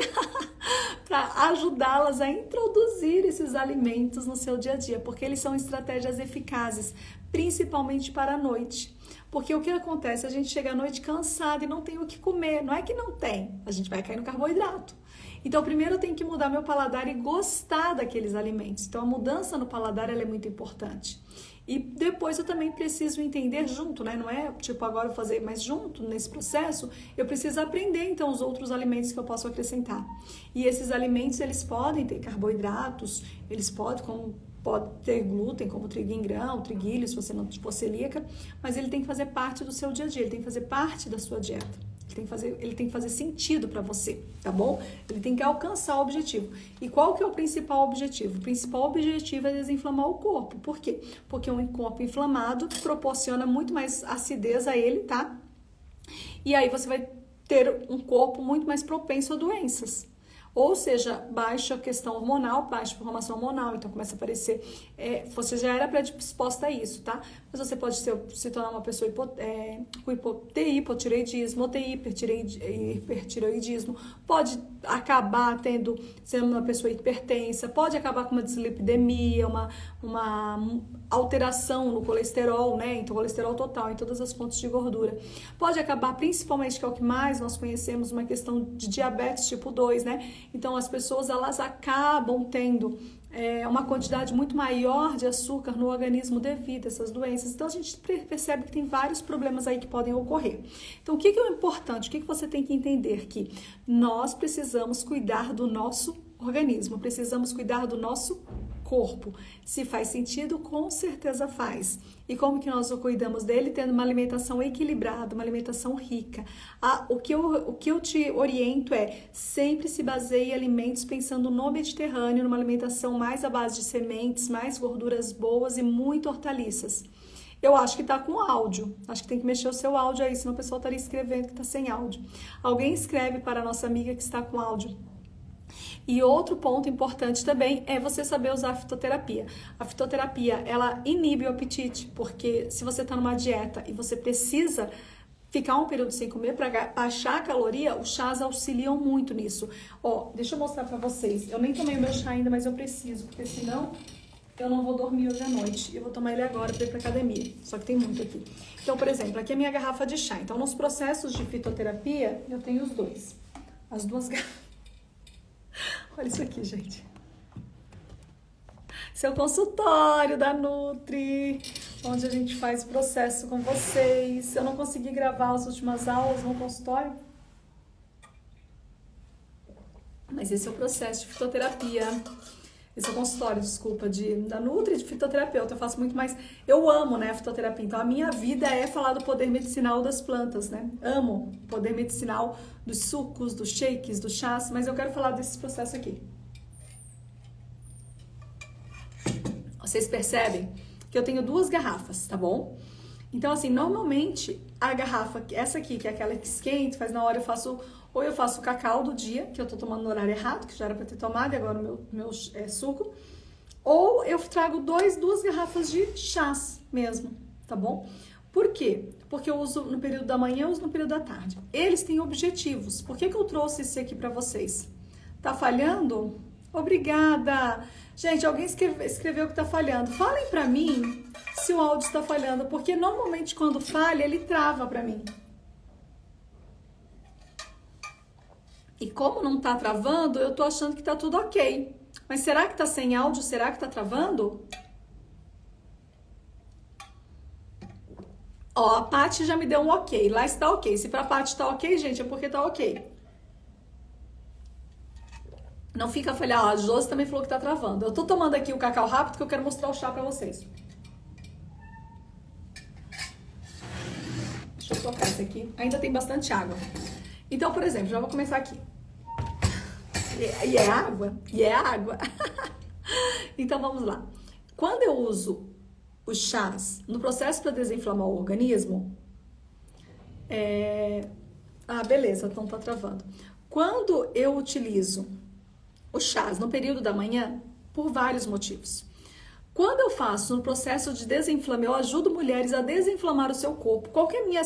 para ajudá-las a introduzir esses alimentos no seu dia a dia, porque eles são estratégias eficazes, principalmente para a noite. Porque o que acontece? A gente chega à noite cansado e não tem o que comer. Não é que não tem, a gente vai cair no carboidrato. Então, primeiro eu tenho que mudar meu paladar e gostar daqueles alimentos. Então, a mudança no paladar ela é muito importante. E depois eu também preciso entender junto, né? Não é tipo agora eu fazer, mas junto nesse processo, eu preciso aprender então os outros alimentos que eu posso acrescentar. E esses alimentos, eles podem ter carboidratos, eles podem, pode ter glúten, como trigo em grão, triguilho, se você não for celíaca, mas ele tem que fazer parte do seu dia a dia, ele tem que fazer parte da sua dieta. Ele tem que fazer sentido para você, tá bom? Ele tem que alcançar o objetivo. E qual que é o principal objetivo? O principal objetivo é desinflamar o corpo. Por quê? Porque um corpo inflamado proporciona muito mais acidez a ele, tá? E aí você vai ter um corpo muito mais propenso a doenças. Ou seja, baixa a questão hormonal, baixa a inflamação hormonal, então começa a aparecer, você já era predisposta a isso, tá? Mas você pode se tornar uma pessoa com hipotireoidismo, ou ter hipertireoidismo, pode acabar sendo uma pessoa hipertensa, pode acabar com uma dislipidemia, uma alteração no colesterol, né? Então, colesterol total em todas as fontes de gordura. Pode acabar, principalmente, que é o que mais nós conhecemos, uma questão de diabetes tipo 2, né? Então, as pessoas, elas acabam tendo uma quantidade muito maior de açúcar no organismo devido a essas doenças. Então, a gente percebe que tem vários problemas aí que podem ocorrer. Então, o que é o importante? O que você tem que entender? Que nós precisamos cuidar do nosso organismo, precisamos cuidar do nosso corpo. Se faz sentido, com certeza faz. E como que nós cuidamos dele? Tendo uma alimentação equilibrada, uma alimentação rica. O que eu te oriento sempre se baseie em alimentos pensando no Mediterrâneo, numa alimentação mais à base de sementes, mais gorduras boas e muito hortaliças. Eu acho que tá com áudio. Acho que tem que mexer o seu áudio aí, senão o pessoal estaria escrevendo que tá sem áudio. Alguém escreve para a nossa amiga que está com áudio. E outro ponto importante também é você saber usar a fitoterapia. A fitoterapia, ela inibe o apetite, porque se você está numa dieta e você precisa ficar um período sem comer para baixar a caloria, os chás auxiliam muito nisso. Ó, deixa eu mostrar para vocês. Eu nem tomei o meu chá ainda, mas eu preciso, porque senão eu não vou dormir hoje à noite. Eu vou tomar ele agora para ir para academia. Só que tem muito aqui. Então, por exemplo, aqui é a minha garrafa de chá. Então, nos processos de fitoterapia, eu tenho os dois. As duas garrafas. Olha isso aqui, gente. Seu consultório da Nutri, onde a gente faz o processo com vocês. Eu não consegui gravar as últimas aulas no consultório, mas esse é o processo de fitoterapia. esse é o consultório, desculpa, da Nutri, de fitoterapeuta. Eu faço muito mais, eu amo, né, a fitoterapia. Então, a minha vida é falar do poder medicinal das plantas, né? Amo o poder medicinal dos sucos, dos shakes, dos chás, mas eu quero falar desse processo aqui. Vocês percebem que eu tenho 2 garrafas, tá bom? Então, assim, normalmente a garrafa, essa aqui, que é aquela que esquenta, faz na hora, ou eu faço o cacau do dia, que eu tô tomando no horário errado, que já era pra ter tomado, e agora o meu suco. Ou eu trago 2 garrafas de chás mesmo, tá bom? Por quê? Porque eu uso no período da manhã, eu uso no período da tarde. Eles têm objetivos. Por que eu trouxe esse aqui pra vocês? Tá falhando? Obrigada! Gente, alguém escreveu que tá falhando. Falem pra mim se o áudio está falhando, porque normalmente quando falha, ele trava pra mim. E como não tá travando, eu tô achando que tá tudo ok. Mas será que tá sem áudio? Será que tá travando? Ó, a Paty já me deu um ok. Lá está ok. Se pra Paty tá ok, gente, é porque tá ok. Não fica falhando. Ó, a Josi também falou que tá travando. Eu tô tomando aqui o cacau rápido que eu quero mostrar o chá pra vocês. Deixa eu tocar esse aqui. Ainda tem bastante água. Então, por exemplo, já vou começar aqui. E é água? E é água. Então, vamos lá. Quando eu uso os chás no processo para desinflamar o organismo... Ah, beleza, então tá travando. Quando eu utilizo os chás no período da manhã, por vários motivos. Quando eu faço no processo de desinflame, eu ajudo mulheres a desinflamar o seu corpo. Qual que é a minha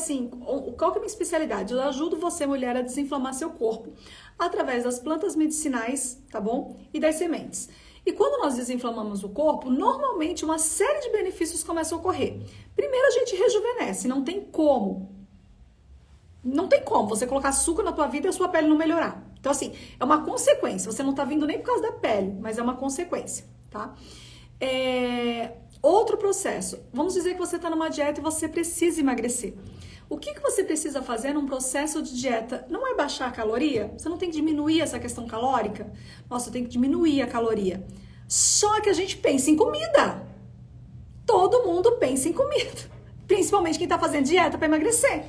especialidade? Eu ajudo você, mulher, a desinflamar seu corpo através das plantas medicinais, tá bom? E das sementes. E quando nós desinflamamos o corpo, normalmente uma série de benefícios começam a ocorrer. Primeiro, a gente rejuvenesce, não tem como. Não tem como você colocar açúcar na tua vida e a sua pele não melhorar. Então, assim, é uma consequência. Você não tá vindo nem por causa da pele, mas é uma consequência, tá? Outro processo. Vamos dizer que você tá numa dieta e você precisa emagrecer. O que você precisa fazer num processo de dieta? Não é baixar a caloria? Você não tem que diminuir essa questão calórica? Nossa, eu tenho que diminuir a caloria. Só que a gente pensa em comida. Todo mundo pensa em comida. Principalmente quem tá fazendo dieta para emagrecer.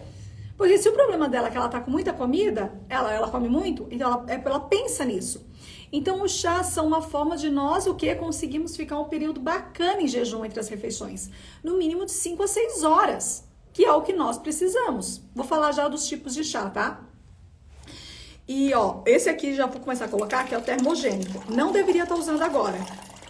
Porque se o problema dela é que ela tá com muita comida, ela come muito, então ela pensa nisso. Então, os chás são uma forma de nós, conseguimos ficar um período bacana em jejum entre as refeições. No mínimo de 5 a 6 horas, que é o que nós precisamos. Vou falar já dos tipos de chá, tá? E, ó, esse aqui já vou começar a colocar, que é o termogênico. Não deveria estar usando agora.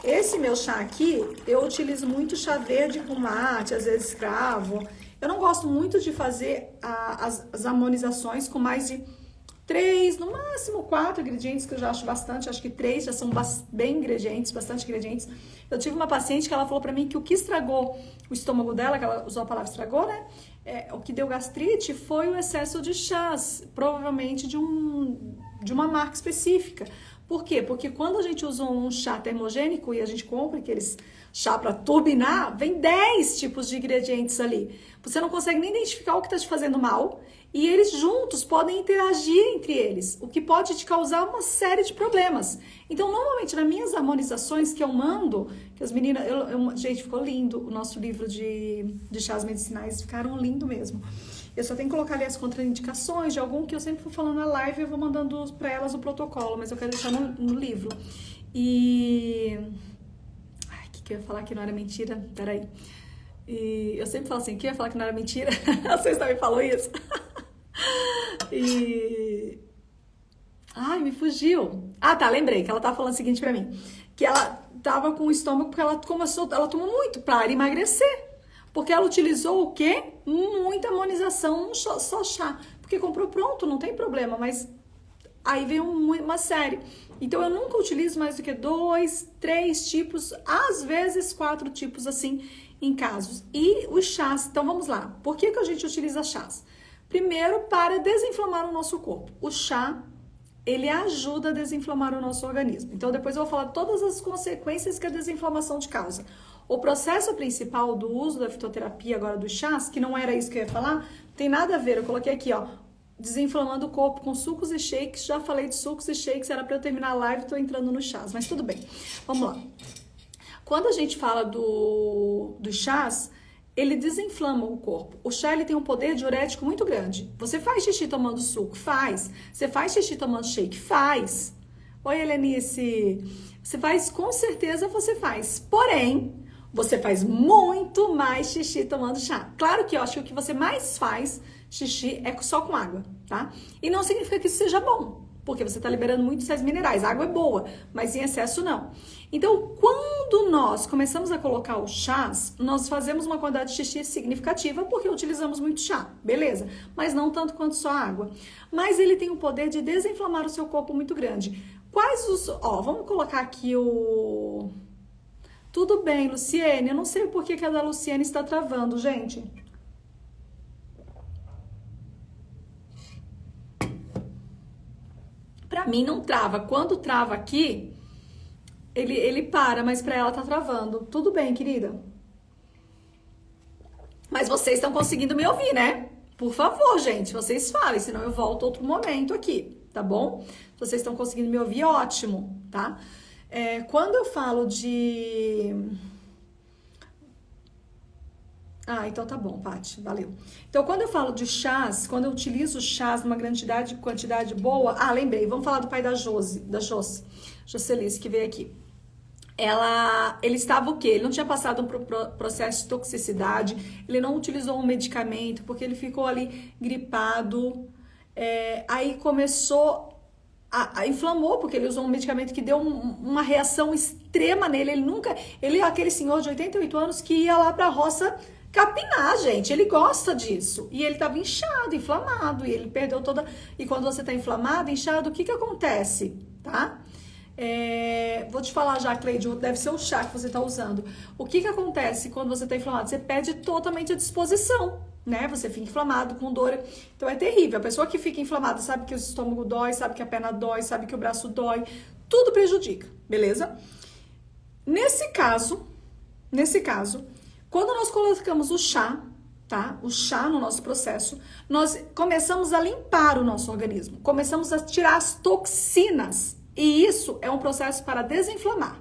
Esse meu chá aqui, eu utilizo muito chá verde com mate, às vezes cravo. Eu não gosto muito de fazer as harmonizações com mais de 3, no máximo 4 ingredientes, que eu já acho bastante. Acho que 3 já são bem ingredientes, bastante ingredientes. Eu tive uma paciente que ela falou pra mim que o que estragou o estômago dela, que ela usou a palavra estragou, né? O que deu gastrite foi o excesso de chás, provavelmente de uma marca específica. Por quê? Porque quando a gente usa um chá termogênico e a gente compra aqueles chá para turbinar, vem 10 tipos de ingredientes ali. Você não consegue nem identificar o que está te fazendo mal e eles juntos podem interagir entre eles, o que pode te causar uma série de problemas. Então, normalmente, nas minhas harmonizações que eu mando, que as meninas... gente, ficou lindo o nosso livro de chás medicinais, ficaram lindo mesmo. Eu só tenho que colocar ali as contraindicações de algum que eu sempre vou falando na live e eu vou mandando para elas o protocolo, mas eu quero deixar no livro. E... Ai, o que eu ia falar que não era mentira? Peraí. E eu sempre falo assim, que eu ia falar que não era mentira? Vocês também falam isso? E... Ai, me fugiu. Ah, tá, lembrei que ela tava falando o seguinte pra mim. Que ela tava com o estômago porque ela tomou muito para emagrecer. Porque ela utilizou o quê? Muita harmonização, só chá. Porque comprou pronto, não tem problema, mas aí veio uma série. Então eu nunca utilizo mais do que 2, 3 tipos, às vezes 4 tipos assim, em casos. E os chás, então vamos lá. Por que a gente utiliza chás? Primeiro, para desinflamar o nosso corpo. O chá, ele ajuda a desinflamar o nosso organismo. Então depois eu vou falar todas as consequências que a desinflamação te causa. O processo principal do uso da fitoterapia, agora dos chás, que não era isso que eu ia falar, tem nada a ver. Eu coloquei aqui, ó, desinflamando o corpo com sucos e shakes. Já falei de sucos e shakes, era para eu terminar a live, tô entrando no chás, mas tudo bem. Vamos lá. Quando a gente fala do chás, ele desinflama o corpo. O chá, ele tem um poder diurético muito grande. Você faz xixi tomando suco? Faz. Você faz xixi tomando shake? Faz. Oi, Helenice. Você faz, com certeza você faz. Porém, você faz muito mais xixi tomando chá. Claro que eu acho que o que você mais faz xixi é só com água, tá? E não significa que isso seja bom, porque você tá liberando muitos sais minerais. A água é boa, mas em excesso não. Então, quando nós começamos a colocar os chás, nós fazemos uma quantidade de xixi significativa, porque utilizamos muito chá, beleza? Mas não tanto quanto só água. Mas ele tem o poder de desinflamar o seu corpo muito grande. Quais os... Ó, vamos colocar aqui o... Tudo bem, Luciene. Eu não sei por que a da Luciene está travando, gente. Pra mim não trava. Quando trava aqui, ele para, mas pra ela tá travando. Tudo bem, querida. Mas vocês estão conseguindo me ouvir, né? Por favor, gente, vocês falem, senão eu volto outro momento aqui, tá bom? Se vocês estão conseguindo me ouvir, ótimo, tá? Quando eu falo de... Ah, então tá bom, Paty, valeu. Então, quando eu falo de chás, quando eu utilizo chás numa quantidade boa... Ah, lembrei, vamos falar do pai da Jocelice, que veio aqui. Ele estava o quê? Ele não tinha passado um processo de toxicidade, ele não utilizou um medicamento, porque ele ficou ali gripado, aí começou... inflamou, porque ele usou um medicamento que deu uma reação extrema nele. Ele é aquele senhor de 88 anos que ia lá pra roça capinar, gente. Ele gosta disso. E ele tava inchado, inflamado, e ele perdeu toda... E quando você tá inflamado, inchado, o que acontece, tá? Vou te falar já, Cleide, deve ser o chá que você tá usando. O que acontece quando você tá inflamado? Você perde totalmente a disposição, né? Você fica inflamado, com dor. Então é terrível. A pessoa que fica inflamada sabe que o estômago dói, sabe que a perna dói, sabe que o braço dói. Tudo prejudica, beleza? Nesse caso, quando nós colocamos o chá, tá? O chá no nosso processo, nós começamos a limpar o nosso organismo. Começamos a tirar as toxinas. E isso é um processo para desinflamar.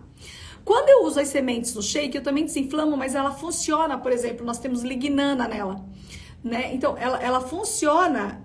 Quando eu uso as sementes no shake, eu também desinflamo, mas ela funciona, por exemplo, nós temos lignana nela, né? Então, ela funciona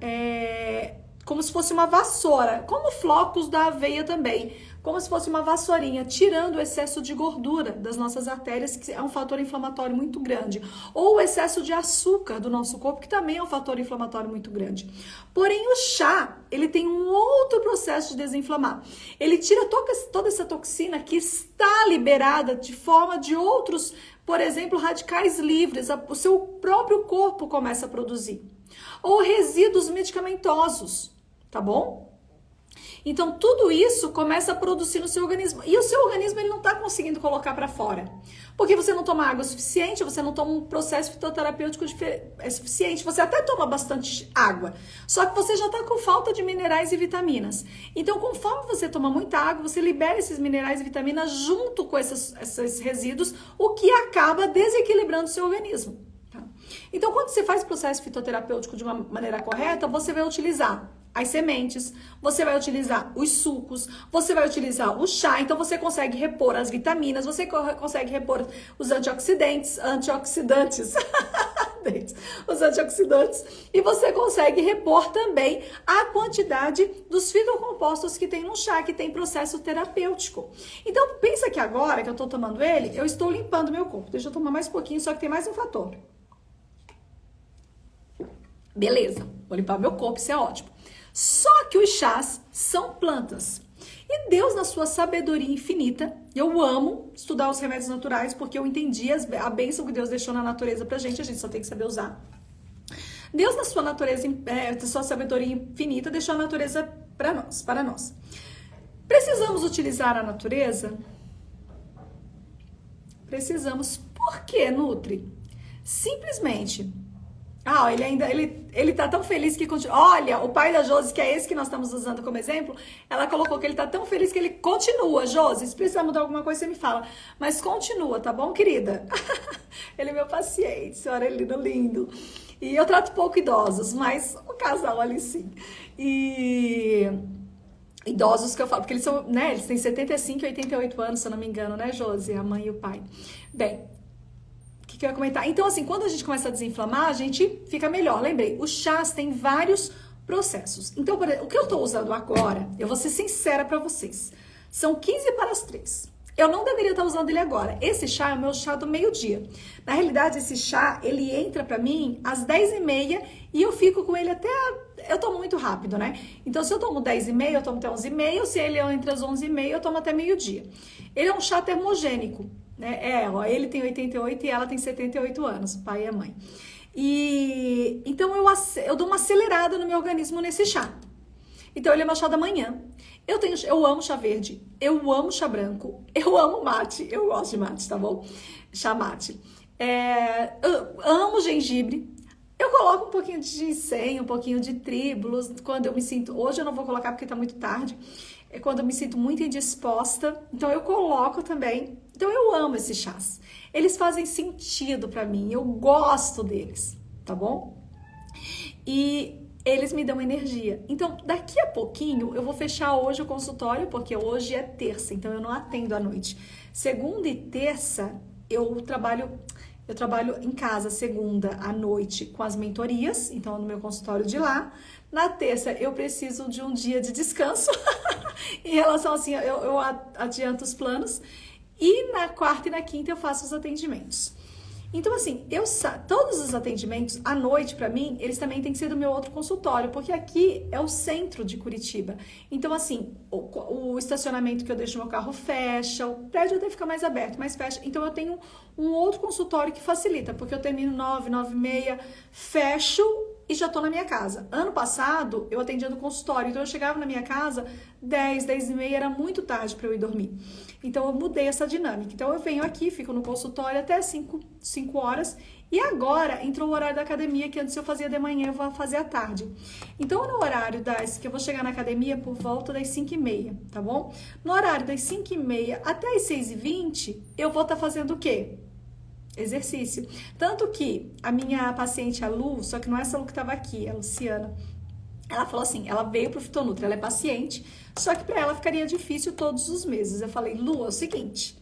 como se fosse uma vassoura, como flocos da aveia também, como se fosse uma vassourinha, tirando o excesso de gordura das nossas artérias, que é um fator inflamatório muito grande, ou o excesso de açúcar do nosso corpo, que também é um fator inflamatório muito grande. Porém, o chá, ele tem um outro processo de desinflamar. Ele tira toda essa toxina que está liberada de forma de outros, por exemplo, radicais livres, o seu próprio corpo começa a produzir. Ou resíduos medicamentosos, tá bom? Então, tudo isso começa a produzir no seu organismo. E o seu organismo ele não está conseguindo colocar para fora. Porque você não toma água suficiente, você não toma um processo fitoterapêutico suficiente. Você até toma bastante água, só que você já está com falta de minerais e vitaminas. Então, conforme você toma muita água, você libera esses minerais e vitaminas junto com esses resíduos, o que acaba desequilibrando o seu organismo. Tá? Então, quando você faz o processo fitoterapêutico de uma maneira correta, você vai utilizar as sementes, você vai utilizar os sucos, você vai utilizar o chá, então você consegue repor as vitaminas, você consegue repor os antioxidantes, os antioxidantes, e você consegue repor também a quantidade dos fitocompostos que tem no chá, que tem processo terapêutico. Então, pensa que agora que eu tô tomando ele, eu estou limpando meu corpo. Deixa eu tomar mais um pouquinho, só que tem mais um fator. Beleza, vou limpar meu corpo, isso é ótimo. Só que os chás são plantas. E Deus, na sua sabedoria infinita, eu amo estudar os remédios naturais, porque eu entendi a bênção que Deus deixou na natureza pra gente só tem que saber usar. Deus, na sua natureza, sua sabedoria infinita, deixou a natureza para nós. Precisamos utilizar a natureza? Precisamos. Por que, Nutri? Simplesmente... ele tá tão feliz que continua. Olha, o pai da Josi, que é esse que nós estamos usando como exemplo, ela colocou que ele tá tão feliz que ele continua. Josi, se precisar mudar alguma coisa, você me fala. Mas continua, tá bom, querida? Ele é meu paciente, senhora, ele lindo. E eu trato pouco idosos, mas o casal ali sim. E idosos que eu falo, porque eles são, né, eles têm 75 e 88 anos, se eu não me engano, né, Josi? A mãe e o pai. Bem, o que eu ia comentar? Então, assim, quando a gente começa a desinflamar, a gente fica melhor. Lembrei, os chás têm vários processos. Então, por exemplo, o que eu tô usando agora, eu vou ser sincera pra vocês, são 15 para as 3. Eu não deveria estar usando ele agora. Esse chá é o meu chá do meio-dia. Na realidade, esse chá, ele entra pra mim às 10h30 e eu fico com ele até... Eu tomo muito rápido, né? Então, se eu tomo 10h30, eu tomo até 11h30. Se ele é entre as 11h30, eu tomo até meio-dia. Ele é um chá termogênico, né? Ele tem 88 e ela tem 78 anos, o pai e a mãe. E então, eu dou uma acelerada no meu organismo nesse chá. Então, ele é meu chá da manhã. Eu amo chá verde, eu amo chá branco, eu amo mate, eu gosto de mate, tá bom? Chá mate. Eu amo gengibre. Eu coloco um pouquinho de ginseng, um pouquinho de tríbulos, quando eu me sinto... Hoje eu não vou colocar porque tá muito tarde. É quando eu me sinto muito indisposta. Então eu coloco também. Então eu amo esses chás. Eles fazem sentido pra mim, eu gosto deles, tá bom? E... eles me dão energia. Então, daqui a pouquinho, eu vou fechar hoje o consultório, porque hoje é terça, então eu não atendo à noite. Segunda e terça, eu trabalho em casa, segunda à noite, com as mentorias, então no meu consultório de lá. Na terça, eu preciso de um dia de descanso, em relação assim, eu adianto os planos. E na quarta e na quinta, eu faço os atendimentos. Então, assim, todos os atendimentos à noite, pra mim, eles também têm que ser do meu outro consultório, porque aqui é o centro de Curitiba. Então, assim, o estacionamento que eu deixo no meu carro fecha, o prédio até fica mais aberto, mas fecha. Então, eu tenho um outro consultório que facilita, porque eu termino 9, 9h30, fecho e já tô na minha casa. Ano passado, eu atendia no consultório, então eu chegava na minha casa 10, 10h30, era muito tarde para eu ir dormir. Então eu mudei essa dinâmica. Então eu venho aqui, fico no consultório até 5 horas. E agora entrou o horário da academia, que antes eu fazia de manhã, eu vou fazer à tarde. Então no horário que eu vou chegar na academia por volta das 5h30, tá bom? No horário das 5h30 até as 6h20, eu vou estar fazendo o quê? Exercício. Tanto que a minha paciente, a Lu, só que não é essa Lu que estava aqui, a Luciana, ela falou assim, ela veio pro Fitonutri, ela é paciente, só que para ela ficaria difícil todos os meses. Eu falei, Lu, é o seguinte,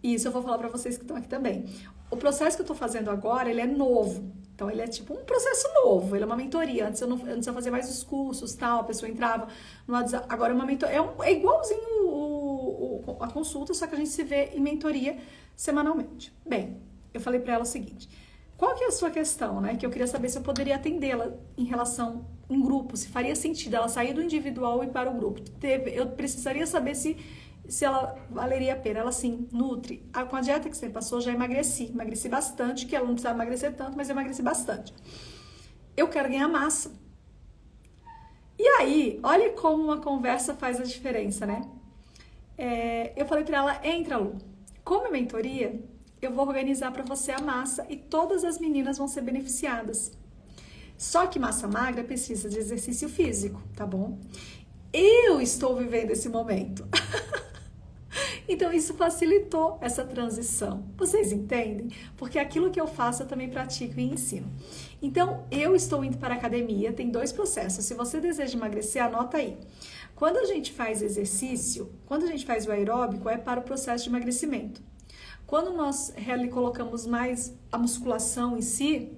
e isso eu vou falar para vocês que estão aqui também. O processo que eu tô fazendo agora, ele é novo. Então, ele é tipo um processo novo, ele é uma mentoria. Antes eu fazia mais os cursos, tal, a pessoa entrava no WhatsApp. Agora é uma mentoria, é igualzinho a consulta, só que a gente se vê em mentoria semanalmente. Bem, eu falei para ela o seguinte, qual que é a sua questão, né? Que eu queria saber se eu poderia atendê-la em relação em grupo, se faria sentido ela sair do individual e para o grupo. Eu precisaria saber se ela valeria a pena. Ela, sim, Nutri. Com a dieta que você passou, já emagreci bastante, que ela não precisava emagrecer tanto, mas eu emagreci bastante. Eu quero ganhar massa. E aí, olha como uma conversa faz a diferença, né? Eu falei para ela, entra, Lu. Como mentoria, eu vou organizar para você a massa e todas as meninas vão ser beneficiadas. Só que massa magra precisa de exercício físico, tá bom? Eu estou vivendo esse momento. Então isso facilitou essa transição. Vocês entendem? Porque aquilo que eu faço eu também pratico e ensino. Então eu estou indo para a academia, tem 2 processos. Se você deseja emagrecer, anota aí. Quando a gente faz exercício, quando a gente faz o aeróbico, é para o processo de emagrecimento. Quando nós colocamos mais a musculação em si,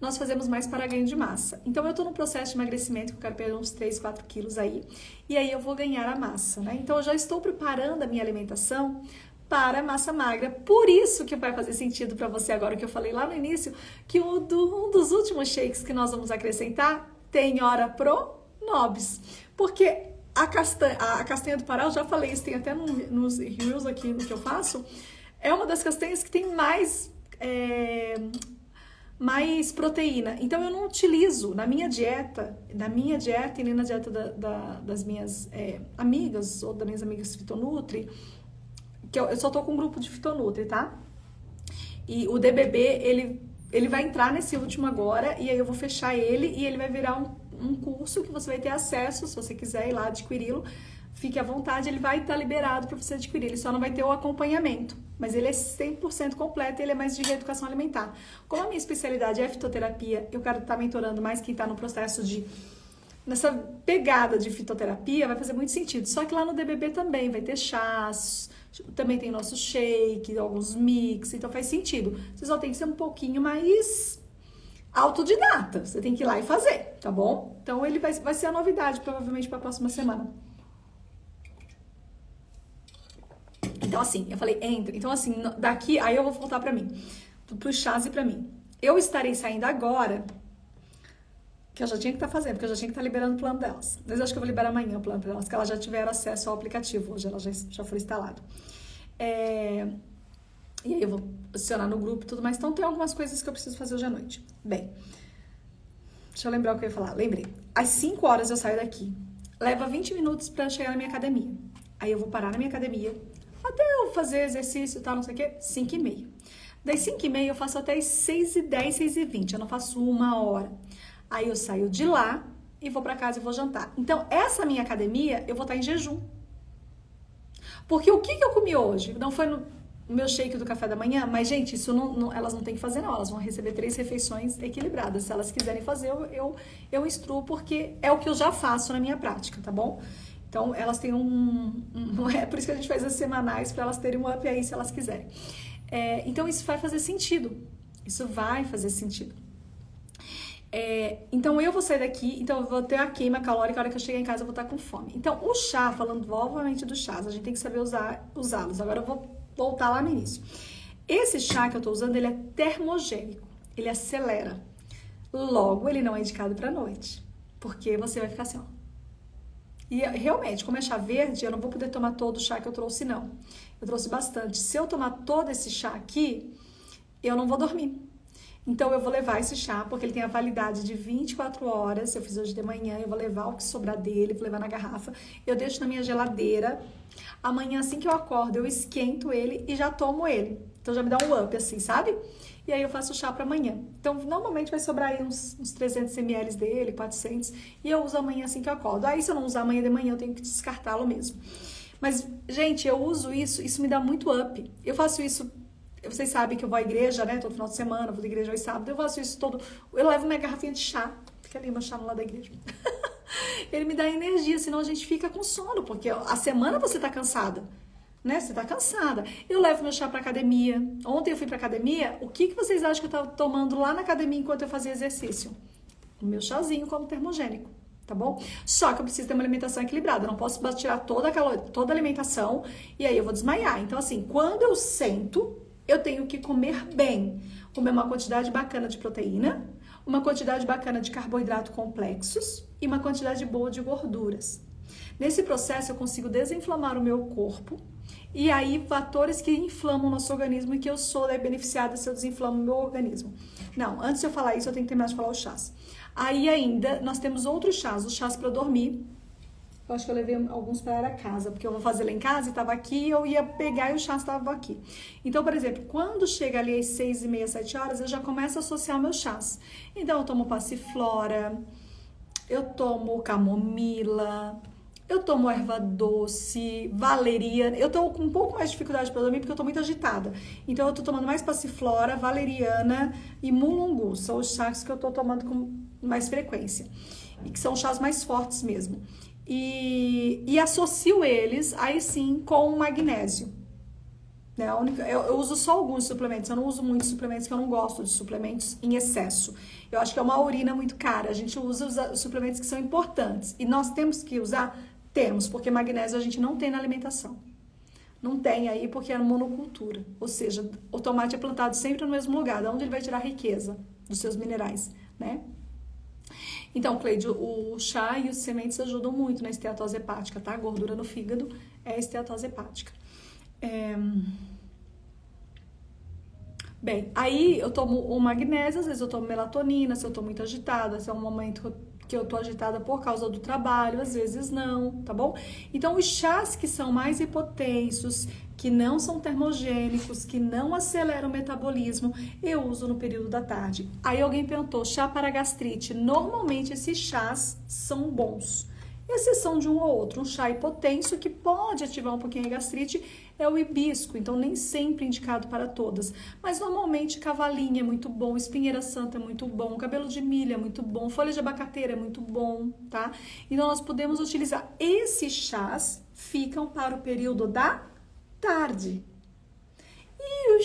nós fazemos mais para ganho de massa. Então, eu estou no processo de emagrecimento, que eu quero perder uns 3, 4 quilos aí, e aí eu vou ganhar a massa, né? Então, eu já estou preparando a minha alimentação para a massa magra. Por isso que vai fazer sentido para você agora, que eu falei lá no início, que um dos últimos shakes que nós vamos acrescentar tem Ora Pro Nobis. Porque a castanha do Pará, eu já falei isso, tem até nos reels aqui no que eu faço, é uma das castanhas que tem mais proteína. Então, eu não utilizo na minha dieta e nem na dieta das minhas amigas, ou das minhas amigas Fitonutri, que eu só tô com um grupo de Fitonutri, tá? E o DBB, ele vai entrar nesse último agora, e aí eu vou fechar ele, e ele vai virar um curso que você vai ter acesso, se você quiser ir lá adquiri-lo, fique à vontade, ele vai estar liberado para você adquirir. Ele só não vai ter o acompanhamento, mas ele é 100% completo e ele é mais de reeducação alimentar. Como a minha especialidade é fitoterapia, eu quero estar mentorando mais quem está no processo de... Nessa pegada de fitoterapia, vai fazer muito sentido. Só que lá no DBB também vai ter chás, também tem nosso shake, alguns mix, então faz sentido. Você só tem que ser um pouquinho mais autodidata. Você tem que ir lá e fazer, tá bom? Então ele vai ser a novidade, provavelmente, para a próxima semana. Então, assim, eu falei, entra. Então, assim, daqui, aí eu vou voltar pra mim, pro chás e pra mim. Eu estarei saindo agora, que eu já tinha que estar fazendo, porque eu já tinha que estar liberando o plano delas. Mas eu acho que eu vou liberar amanhã o plano delas, que elas já tiveram acesso ao aplicativo, hoje ela já foi instalado. E aí eu vou adicionar no grupo e tudo mais. Então, tem algumas coisas que eu preciso fazer hoje à noite. Bem, deixa eu lembrar o que eu ia falar. Lembrei. Às 5 horas eu saio daqui. Leva 20 minutos pra chegar na minha academia. Aí eu vou parar na minha academia, até eu fazer exercício e tal, não sei o quê, 5h30. Das 5h30 eu faço até as 6h10, 6h20. Eu não faço 1 hora. Aí eu saio de lá e vou pra casa e vou jantar. Então, essa minha academia, eu vou estar em jejum. Porque o que eu comi hoje? Não foi no meu shake do café da manhã, mas, gente, isso elas não têm que fazer, não. Elas vão receber 3 refeições equilibradas. Se elas quiserem fazer, eu instruo, porque é o que eu já faço na minha prática, tá bom? Então, elas têm é por isso que a gente faz as semanais, para elas terem um up aí, se elas quiserem. Então, isso vai fazer sentido. Isso vai fazer sentido. Então, eu vou sair daqui, então eu vou ter a queima calórica, a hora que eu chegar em casa eu vou estar com fome. Então, o chá, falando novamente do chás, a gente tem que saber usá-los. Agora eu vou voltar lá no início. Esse chá que eu tô usando, ele é termogênico, ele acelera. Logo, ele não é indicado pra noite, porque você vai ficar assim, ó. E realmente, como é chá verde, eu não vou poder tomar todo o chá que eu trouxe, não. Eu trouxe bastante. Se eu tomar todo esse chá aqui, eu não vou dormir. Então, eu vou levar esse chá, porque ele tem a validade de 24 horas. Eu fiz hoje de manhã, eu vou levar o que sobrar dele, vou levar na garrafa. Eu deixo na minha geladeira. Amanhã, assim que eu acordo, eu esquento ele e já tomo ele. Então, já me dá um up, assim, sabe? E aí, eu faço o chá para amanhã. Então, normalmente vai sobrar aí uns 300 ml dele, 400. E eu uso amanhã assim que eu acordo. Aí, se eu não usar amanhã de manhã, eu tenho que descartá-lo mesmo. Mas, gente, eu uso isso me dá muito up. Eu faço isso... Vocês sabem que eu vou à igreja, né? Todo final de semana, vou à igreja hoje sábado. Eu faço isso todo... Eu levo minha garrafinha de chá. Fica ali, meu chá no lado da igreja. Ele me dá energia, senão a gente fica com sono. Porque a semana você tá cansada, né? Você tá cansada. Eu levo meu chá pra academia. Ontem eu fui pra academia. O que vocês acham que eu tava tomando lá na academia enquanto eu fazia exercício? O meu chazinho como termogênico. Tá bom? Só que eu preciso ter uma alimentação equilibrada. Eu não posso tirar toda a alimentação e aí eu vou desmaiar. Então, assim, quando eu sento... Eu tenho que comer bem, comer uma quantidade bacana de proteína, uma quantidade bacana de carboidratos complexos e uma quantidade boa de gorduras. Nesse processo eu consigo desinflamar o meu corpo e aí fatores que inflamam o nosso organismo e que eu sou beneficiada se eu desinflamo o meu organismo. Não, antes de eu falar isso eu tenho que terminar de falar os chás. Aí ainda nós temos outros chás, os chás para dormir. Eu acho que eu levei alguns para casa, porque eu vou fazer lá em casa e estava aqui, eu ia pegar e o chá estava aqui. Então, por exemplo, quando chega ali às 6h30, 7 horas, eu já começo a associar meus chás. Então, eu tomo passiflora, eu tomo camomila, eu tomo erva doce, valeriana. Eu tô com um pouco mais de dificuldade para dormir porque eu tô muito agitada. Então, eu tô tomando mais passiflora, valeriana e mulungu. São os chás que eu tô tomando com mais frequência. E que são chás mais fortes mesmo. E associo eles, aí sim, com o magnésio. Né? Eu uso só alguns suplementos, eu não uso muitos suplementos, que eu não gosto de suplementos em excesso. Eu acho que é uma urina muito cara. A gente usa os suplementos que são importantes. E nós temos que usar? Temos, porque magnésio a gente não tem na alimentação. Não tem aí porque é monocultura. Ou seja, o tomate é plantado sempre no mesmo lugar, de onde ele vai tirar a riqueza dos seus minerais, né? Então, Cleide, o chá e os sementes ajudam muito na esteatose hepática, tá? A gordura no fígado é esteatose hepática. Bem, aí eu tomo o magnésio, às vezes eu tomo melatonina, se eu tô muito agitada, se é um momento que eu tô agitada por causa do trabalho, às vezes não, tá bom? Então, os chás que são mais hipotensos, que não são termogênicos, que não aceleram o metabolismo, eu uso no período da tarde. Aí alguém perguntou, chá para gastrite. Normalmente esses chás são bons. exceção de um ou outro. Um chá hipotenso que pode ativar um pouquinho a gastrite é o hibisco, então nem sempre indicado para todas. Mas normalmente cavalinha é muito bom, espinheira santa é muito bom, cabelo de milho é muito bom, folha de abacateira é muito bom, tá? Então nós podemos utilizar esses chás, ficam para o período da tarde. E os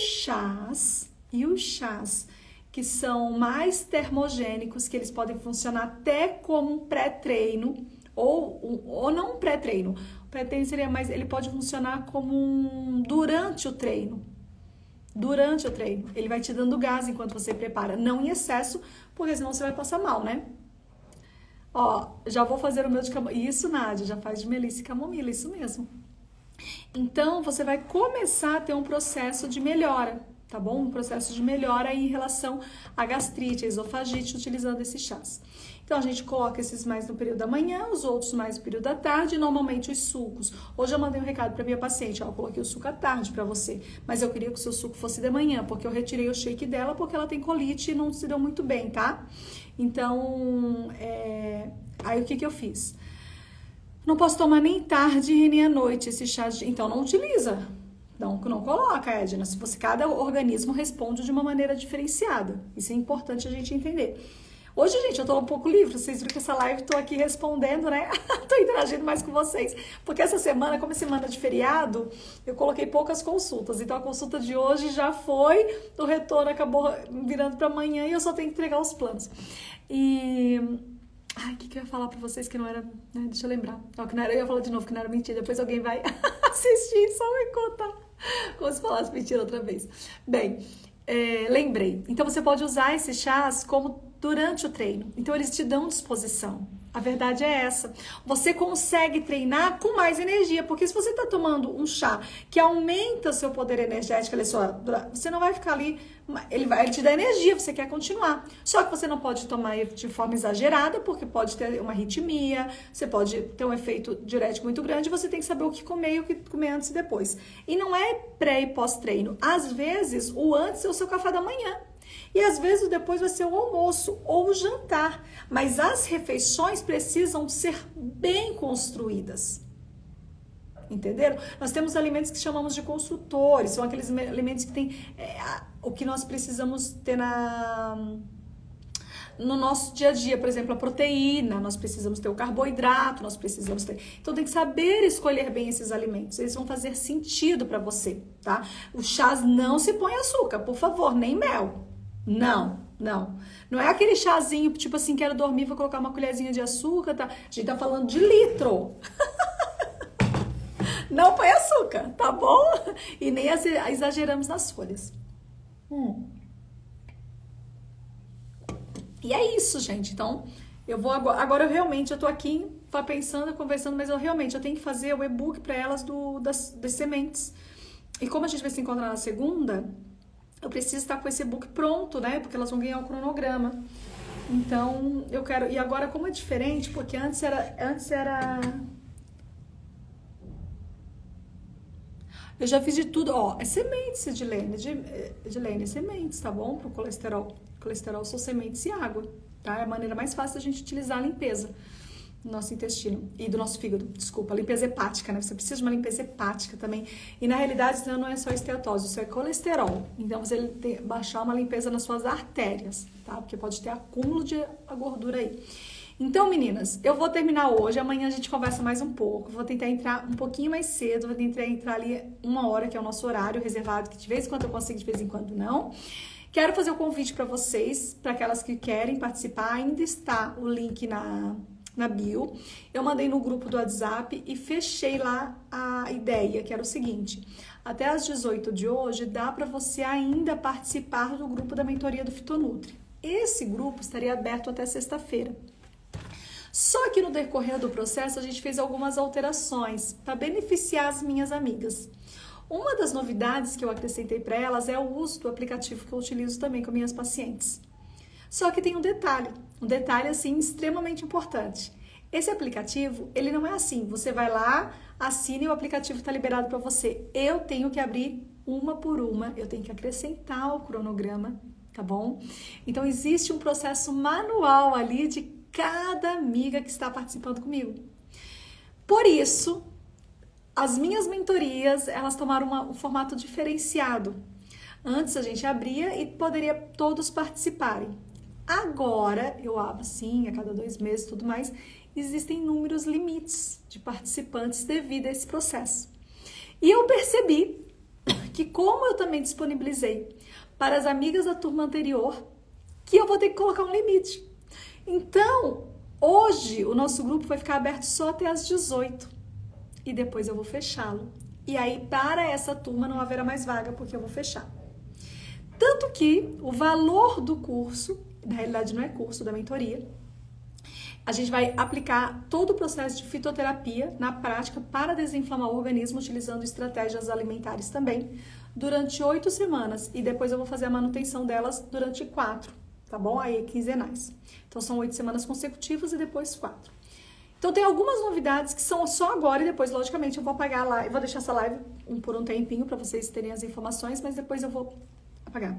chás que são mais termogênicos, que eles podem funcionar até como um pré-treino, ou não um pré-treino. O pré-treino seria mais, ele pode funcionar como durante o treino. Durante o treino. Ele vai te dando gás enquanto você prepara. Não em excesso, porque senão você vai passar mal, né? Ó, já vou fazer o meu de camomila. Isso, Nádia, já faz de melissa e camomila, isso mesmo. Então, você vai começar a ter um processo de melhora, tá bom? Um processo de melhora em relação à gastrite, à esofagite, utilizando esses chás. Então, a gente coloca esses mais no período da manhã, os outros mais no período da tarde, e normalmente os sucos. Hoje eu mandei um recado para minha paciente, ó, eu coloquei o suco à tarde para você, mas eu queria que o seu suco fosse de manhã, porque eu retirei o shake dela, porque ela tem colite e não se deu muito bem, tá? Então, aí o que eu fiz? Não posso tomar nem tarde e nem à noite esse chá, então não utiliza. Não coloca, Edna. Se você, cada organismo responde de uma maneira diferenciada. Isso é importante a gente entender. Hoje, gente, eu tô um pouco livre. Vocês viram que essa live tô aqui respondendo, né? Tô interagindo mais com vocês. Porque essa semana, como é semana de feriado, eu coloquei poucas consultas. Então, a consulta de hoje já foi, o retorno acabou virando para amanhã e eu só tenho que entregar os planos. Ai, o que eu ia falar pra vocês que não era... Né? Deixa eu lembrar. Não, que não era, eu ia falar de novo que não era mentira. Depois alguém vai assistir só me contar. Como se falasse mentira outra vez. Bem, lembrei. Então, você pode usar esses chás como durante o treino. Então, eles te dão disposição. A verdade é essa. Você consegue treinar com mais energia, porque se você está tomando um chá que aumenta seu poder energético, você não vai ficar ali, ele te dá energia, você quer continuar. Só que você não pode tomar de forma exagerada, porque pode ter uma arritmia, você pode ter um efeito diurético muito grande, você tem que saber o que comer e o que comer antes e depois. E não é pré e pós-treino. Às vezes, o antes é o seu café da manhã. E às vezes depois vai ser o almoço ou o jantar. Mas as refeições precisam ser bem construídas. Entenderam? Nós temos alimentos que chamamos de construtores. São aqueles alimentos que tem o que nós precisamos ter no nosso dia a dia. Por exemplo, a proteína. Nós precisamos ter o carboidrato. Nós precisamos ter... Então tem que saber escolher bem esses alimentos. Eles vão fazer sentido para você, tá? Os chás não se põe açúcar, por favor, nem mel. Não. Não é aquele chazinho, tipo assim, quero dormir, vou colocar uma colherzinha de açúcar, tá? A gente tá falando de litro. Não põe açúcar, tá bom? E nem exageramos nas folhas. E é isso, gente. Então, eu vou agora eu tô aqui pensando, conversando, mas eu tenho que fazer o e-book para elas das sementes. E como a gente vai se encontrar na segunda, eu preciso estar com esse e-book pronto, né? Porque elas vão ganhar o cronograma. Então, eu quero... E agora, como é diferente, porque antes era... Eu já fiz de tudo. Ó, é sementes, Edilene, é sementes, tá bom? Pro colesterol. Colesterol são sementes e água, tá? É a maneira mais fácil da gente utilizar a limpeza do nosso intestino e do nosso fígado, desculpa, a limpeza hepática, né? Você precisa de uma limpeza hepática também. E na realidade, não é só esteatose, isso é colesterol. Então, você tem que baixar uma limpeza nas suas artérias, tá? Porque pode ter acúmulo de gordura aí. Então, meninas, eu vou terminar hoje, amanhã a gente conversa mais um pouco, vou tentar entrar um pouquinho mais cedo, vou tentar entrar ali 1 hora, que é o nosso horário reservado, que de vez em quando eu consigo, de vez em quando não. Quero fazer o convite para vocês, para aquelas que querem participar, ainda está o link na bio. Eu mandei no grupo do WhatsApp e fechei lá a ideia, que era o seguinte: até às 18 de hoje dá para você ainda participar do grupo da mentoria do Fitonutri. Esse grupo estaria aberto até sexta-feira. Só que no decorrer do processo a gente fez algumas alterações para beneficiar as minhas amigas. Uma das novidades que eu acrescentei para elas é o uso do aplicativo que eu utilizo também com minhas pacientes. Só que tem um detalhe assim extremamente importante. Esse aplicativo, ele não é assim, você vai lá, assina e o aplicativo está liberado para você. Eu tenho que abrir uma por uma, eu tenho que acrescentar o cronograma, tá bom? Então existe um processo manual ali de cada amiga que está participando comigo. Por isso, as minhas mentorias, elas tomaram um formato diferenciado. Antes a gente abria e poderia todos participarem. Agora, eu abro sim, a cada 2 meses e tudo mais, existem números limites de participantes devido a esse processo. E eu percebi que como eu também disponibilizei para as amigas da turma anterior, que eu vou ter que colocar um limite. Então, hoje o nosso grupo vai ficar aberto só até às 18 e depois eu vou fechá-lo. E aí, para essa turma não haverá mais vaga, porque eu vou fechar. Tanto que o valor do curso, na realidade não é curso, da mentoria, a gente vai aplicar todo o processo de fitoterapia na prática para desinflamar o organismo, utilizando estratégias alimentares também, durante 8 semanas. E depois eu vou fazer a manutenção delas durante 4, tá bom? Aí quinzenais. Então são 8 semanas consecutivas e depois 4. Então tem algumas novidades que são só agora e depois, logicamente, eu vou apagar lá, eu vou deixar essa live por um tempinho para vocês terem as informações, mas depois eu vou apagar.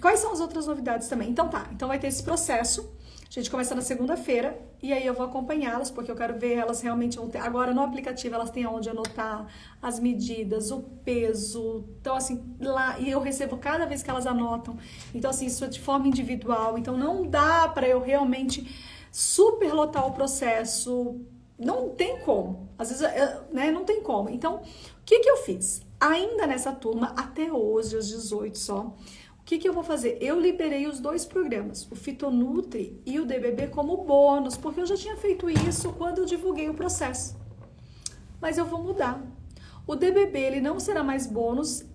Quais são as outras novidades também? Então tá, então vai ter esse processo. A gente começa na segunda-feira e aí eu vou acompanhá-las, porque eu quero ver elas realmente vão ter. Agora no aplicativo elas têm onde anotar as medidas, o peso. Então assim, lá, e eu recebo cada vez que elas anotam. Então assim, isso é de forma individual. Então não dá para eu realmente superlotar o processo. Não tem como. Às vezes, né, não tem como. Então, o que eu fiz? Ainda nessa turma, até hoje, às 18 só, o que eu vou fazer? Eu liberei os 2 programas, o Fitonutri e o DBB, como bônus, porque eu já tinha feito isso quando eu divulguei o processo. Mas eu vou mudar. O DBB, ele não será mais bônus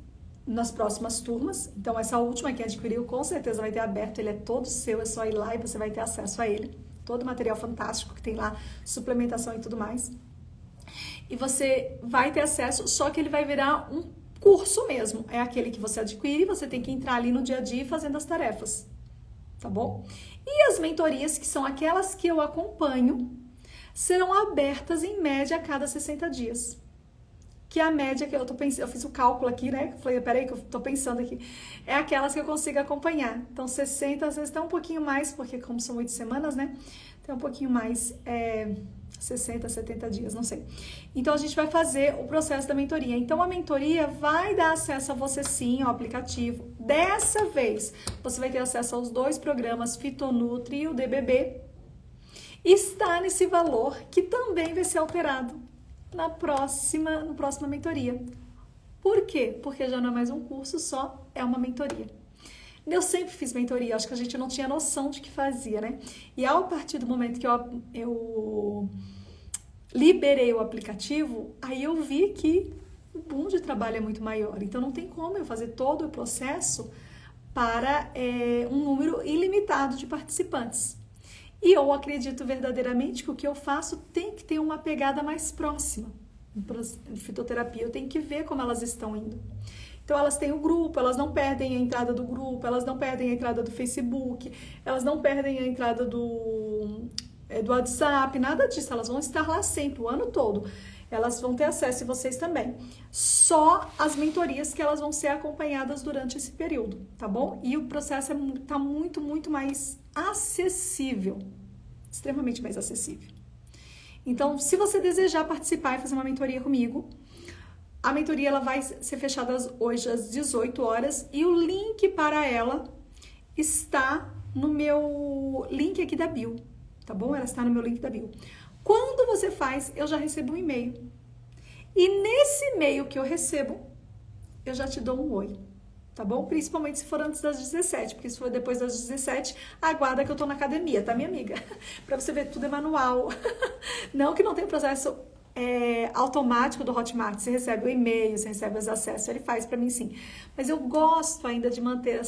nas próximas turmas, então essa última que adquiriu, com certeza vai ter aberto, ele é todo seu, é só ir lá e você vai ter acesso a ele. Todo o material fantástico que tem lá, suplementação e tudo mais. E você vai ter acesso, só que ele vai virar um curso mesmo. É aquele que você adquire, você tem que entrar ali no dia a dia fazendo as tarefas. Tá bom? E as mentorias, que são aquelas que eu acompanho, serão abertas em média a cada 60 dias. Que é a média que eu tô pensando, eu fiz o cálculo aqui, né? Falei, peraí que eu tô pensando aqui. É aquelas que eu consigo acompanhar. Então, 60, às vezes tem um pouquinho mais, porque como são 8 semanas, né? Tem um pouquinho mais, 60, 70 dias, não sei. Então, a gente vai fazer o processo da mentoria. Então, a mentoria vai dar acesso a você sim, ao aplicativo. Dessa vez, você vai ter acesso aos 2 programas, Fitonutri e o DBB. Está nesse valor, que também vai ser alterado na próxima mentoria. Por quê? Porque já não é mais um curso só, é uma mentoria. Eu sempre fiz mentoria, acho que a gente não tinha noção de que fazia, né? E a partir do momento que eu liberei o aplicativo, aí eu vi que o boom de trabalho é muito maior. Então não tem como eu fazer todo o processo para um número ilimitado de participantes. E eu acredito verdadeiramente que o que eu faço tem que ter uma pegada mais próxima de fitoterapia. Eu tenho que ver como elas estão indo. Então, elas têm o grupo, elas não perdem a entrada do grupo, elas não perdem a entrada do Facebook, elas não perdem a entrada do WhatsApp, nada disso. Elas vão estar lá sempre, o ano todo. Elas vão ter acesso e vocês também. Só as mentorias que elas vão ser acompanhadas durante esse período, tá bom? E o processo tá muito, muito mais acessível. Extremamente mais acessível. Então, se você desejar participar e fazer uma mentoria comigo, a mentoria ela vai ser fechada hoje às 18 horas e o link para ela está no meu link aqui da bio, tá bom? Ela está no meu link da bio. Quando você faz, eu já recebo um e-mail. E nesse e-mail que eu recebo, eu já te dou um oi, tá bom? Principalmente se for antes das 17, porque se for depois das 17, aguarda que eu tô na academia, tá, minha amiga? Pra você ver, tudo é manual. Não que não tenha processo automático do Hotmart, você recebe o e-mail, você recebe os acessos, ele faz pra mim sim. Mas eu gosto ainda de manter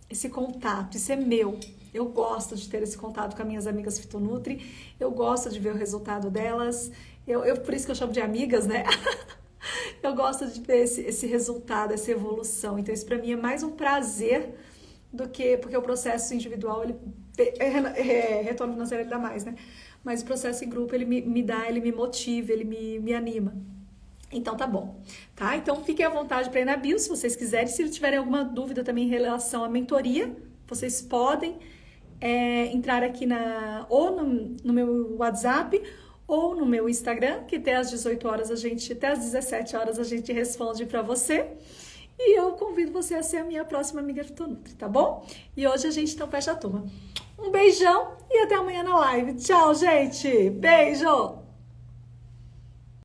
esse contato, isso é meu. Eu gosto de ter esse contato com as minhas amigas Fitonutri, eu gosto de ver o resultado delas, por isso que eu chamo de amigas, né? Eu gosto de ver esse resultado, essa evolução. Então, isso para mim é mais um prazer do que... Porque o processo individual, retorno financeiro, ele dá mais, né? Mas o processo em grupo, ele ele me motiva, ele me anima. Então, tá bom. Tá? Então, fiquem à vontade para ir na bio, se vocês quiserem. Se tiverem alguma dúvida também em relação à mentoria, vocês podem entrar aqui ou no meu WhatsApp ou no meu Instagram, que até às 18 horas até às 17 horas a gente responde para você. E eu convido você a ser a minha próxima amiga Fitonutri, tá bom? E hoje a gente então fecha a turma. Um beijão e até amanhã na live. Tchau, gente! Beijo!